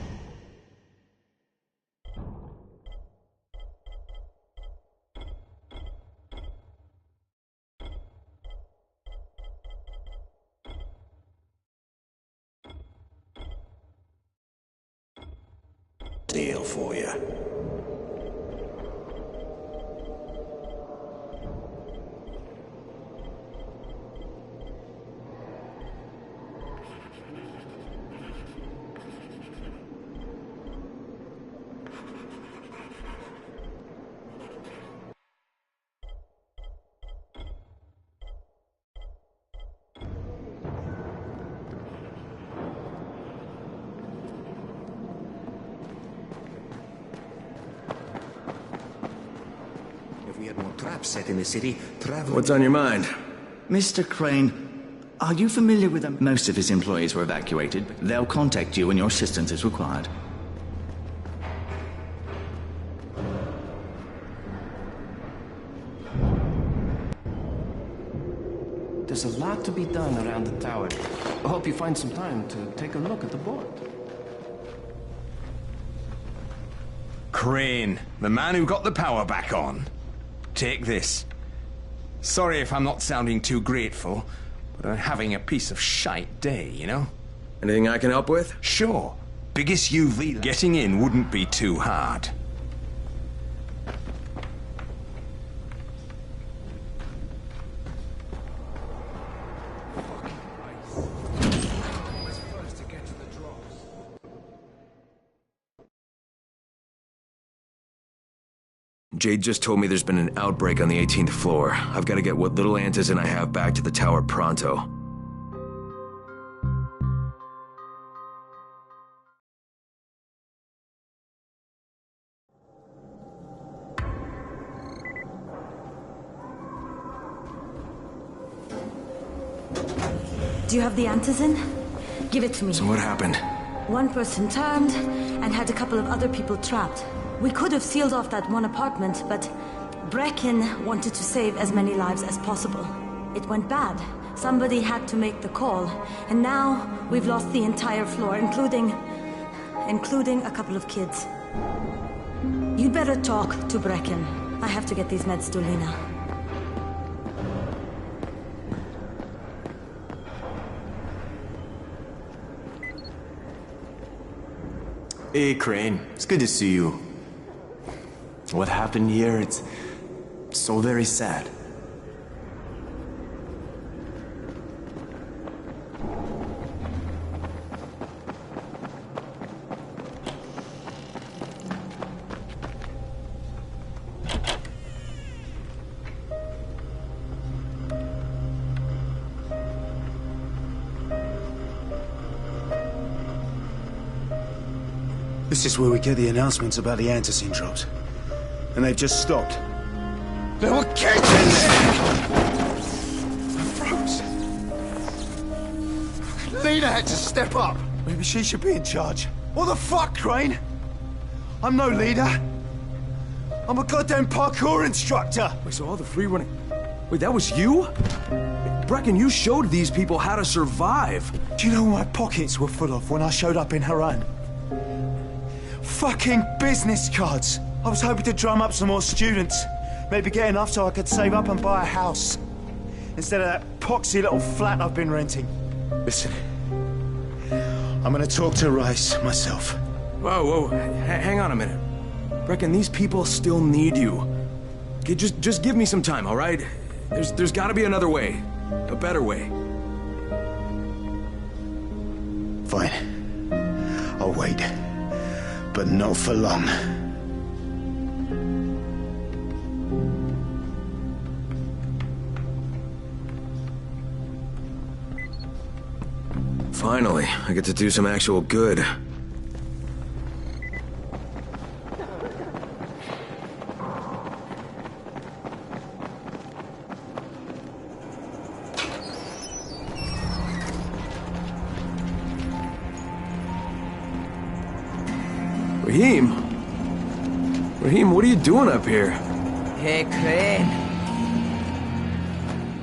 Deal for you. We had more traps set in the city, traveling... What's on your mind? Mr. Crane, are you familiar with them? Most of his employees were evacuated. They'll contact you when your assistance is required. There's a lot to be done around the tower. I hope you find some time to take a look at the board. Crane, the man who got the power back on. Take this. Sorry if I'm not sounding too grateful, but I'm having a piece of shite day, you know? Anything I can help with? Sure. Biggest UV... Getting in wouldn't be too hard. Jade just told me there's been an outbreak on the 18th floor. I've got to get what little antizin I have back to the tower pronto. Do you have the antizin? Give it to me. So what happened? One person turned and had a couple of other people trapped. We could have sealed off that one apartment, but Brecken wanted to save as many lives as possible. It went bad. Somebody had to make the call, and now we've lost the entire floor, including a couple of kids. You'd better talk to Brecken. I have to get these meds to Lena. Hey, Crane. It's good to see you. What happened here, it's so very sad. This is where we get the announcements about the antizin drops. And they've just stopped. There were kids in there! Froze. Lena had to step up. Maybe she should be in charge. What the fuck, Crane? I'm no leader. I'm a goddamn parkour instructor. Wait, so all the free running... Wait, that was you? Brecken, you showed these people how to survive. Do you know what my pockets were full of when I showed up in Haran? Fucking business cards. I was hoping to drum up some more students. Maybe get enough so I could save up and buy a house. Instead of that poxy little flat I've been renting. Listen, I'm gonna talk to Rice myself. Whoa, hang on a minute. Brecken, these people still need you. Okay, just give me some time, all right? There's gotta be another way. A better way. Fine. I'll wait. But not for long. Finally, I get to do some actual good. Raheem, what are you doing up here? Hey, Crane.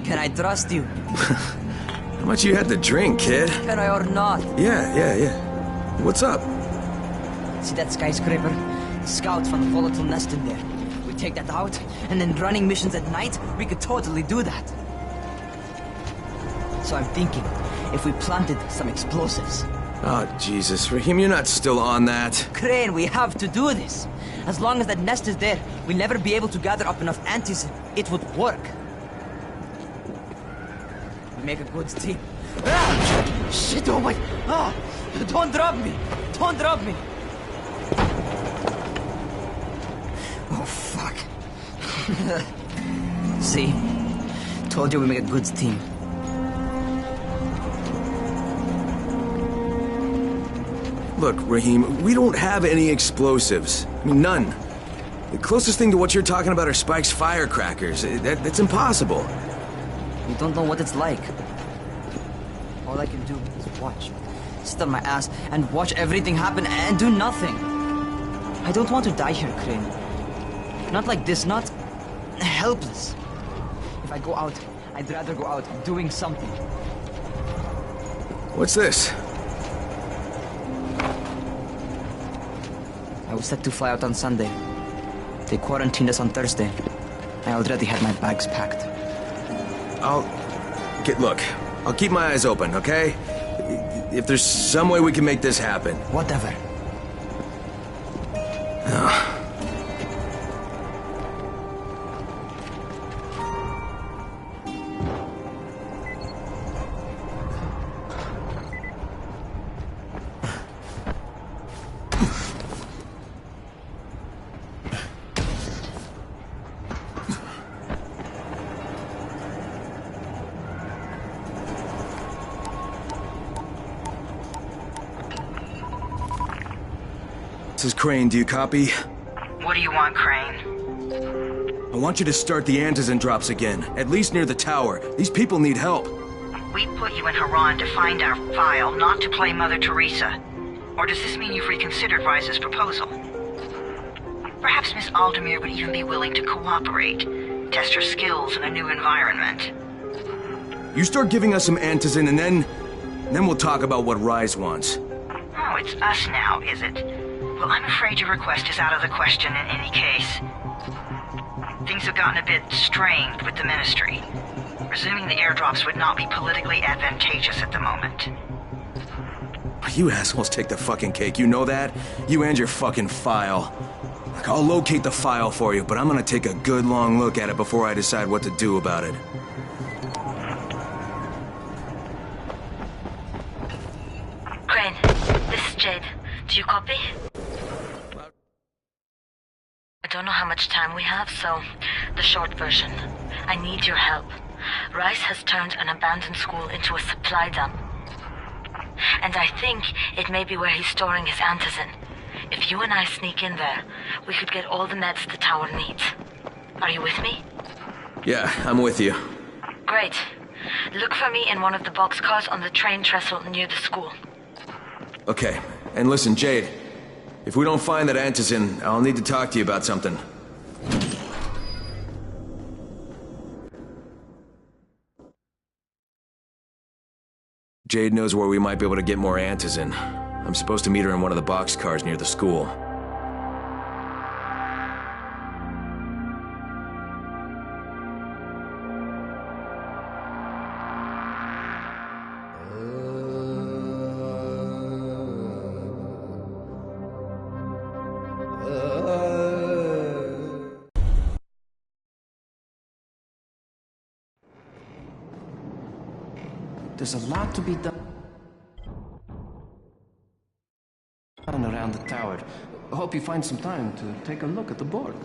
Can I trust you? How much you had to drink, kid? Can I or not? Yeah. What's up? See that skyscraper? Scouts from the volatile nest in there. We take that out, and then running missions at night, we could totally do that. So I'm thinking, if we planted some explosives. Oh, Jesus. Raheem, you're not still on that. Crane, we have to do this. As long as that nest is there, we'll never be able to gather up enough antis. It would work. We make a good team. Ah! Shit, oh my... Ah! Don't drop me! Don't drop me! Oh, fuck. See? Told you we make a good team. Look, Raheem, we don't have any explosives. I mean, none. The closest thing to what you're talking about are Spike's firecrackers. That's impossible. You don't know what it's like. All I can do is watch. Sit on my ass and watch everything happen and do nothing. I don't want to die here, Crane. Not like this, not helpless. If I go out, I'd rather go out doing something. What's this? I was set to fly out on Sunday. They quarantined us on Thursday. I already had my bags packed. Look, I'll keep my eyes open, okay? If there's some way we can make this happen. Whatever. This is Crane, do you copy? What do you want, Crane? I want you to start the antizen drops again, at least near the tower. These people need help. We put you in Haran to find our file, not to play Mother Teresa. Or does this mean you've reconsidered Rise's proposal? Perhaps Miss Aldemir would even be willing to cooperate, test her skills in a new environment. You start giving us some antizen and then we'll talk about what Rise wants. Oh, it's us now, is it? Well, I'm afraid your request is out of the question in any case. Things have gotten a bit strained with the Ministry. Resuming the airdrops would not be politically advantageous at the moment. You assholes take the fucking cake, you know that? You and your fucking file. Look, I'll locate the file for you, but I'm gonna take a good long look at it before I decide what to do about it. Crane, this is Jade. Do you copy? I don't know how much time we have, so the short version. I need your help. Rice has turned an abandoned school into a supply dump. And I think it may be where he's storing his antizen. If you and I sneak in there, we could get all the meds the tower needs. Are you with me? Yeah, I'm with you. Great. Look for me in one of the boxcars on the train trestle near the school. Okay. And listen, Jade. If we don't find that antizin, I'll need to talk to you about something. Jade knows where we might be able to get more antizin. I'm supposed to meet her in one of the boxcars near the school. There's a lot to be done around the tower. I hope you find some time to take a look at the board.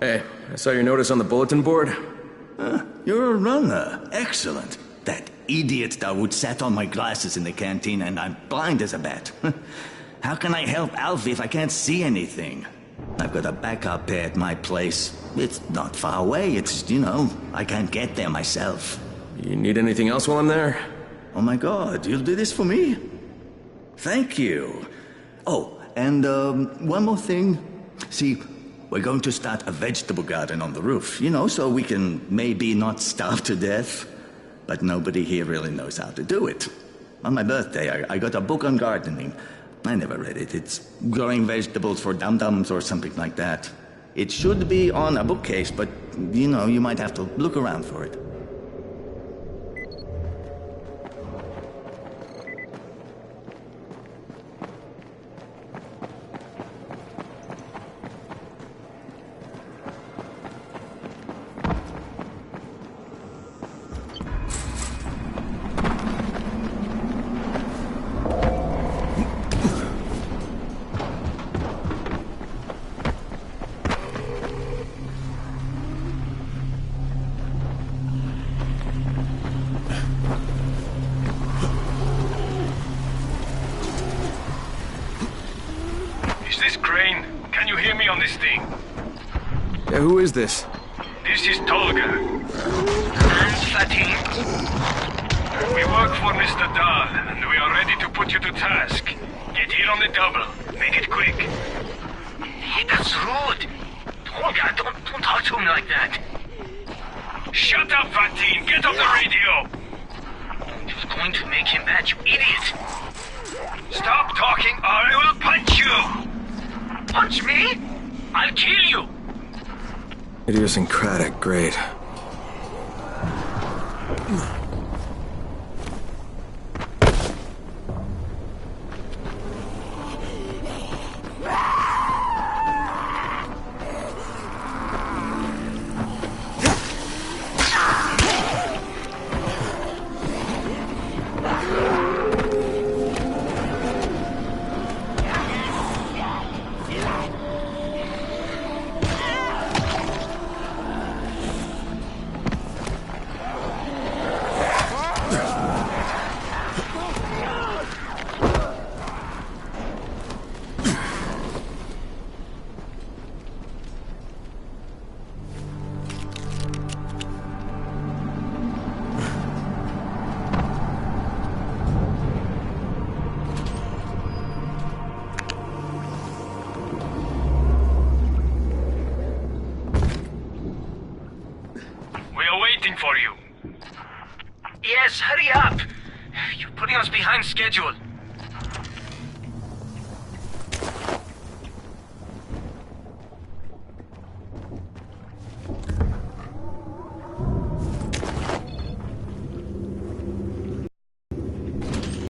Hey, I saw your notice on the bulletin board. You're a runner. Excellent. That idiot Dawood sat on my glasses in the canteen and I'm blind as a bat. How can I help Alfie if I can't see anything? I've got a backup pair at my place. It's not far away. It's, you know, I can't get there myself. You need anything else while I'm there? Oh my God, you'll do this for me? Thank you. Oh, and one more thing. See, we're going to start a vegetable garden on the roof, you know, so we can maybe not starve to death. But nobody here really knows how to do it. On my birthday, I got a book on gardening. I never read it. It's growing vegetables for dum-dums or something like that. It should be on a bookcase, but, you know, you might have to look around for it. Yeah, who is this? This is Tolga. And Fatin. We work for Mr. Dahl, and we are ready to put you to task. Get here on the double. Make it quick. Hey, that's rude. Tolga, don't talk to me like that. Shut up, Fatin. Get off the radio. You're going to make him mad, you idiot. Stop talking or I will punch you. Punch me? I'll kill you. Idiosyncratic, great. For you. Yes, hurry up. You're putting us behind schedule.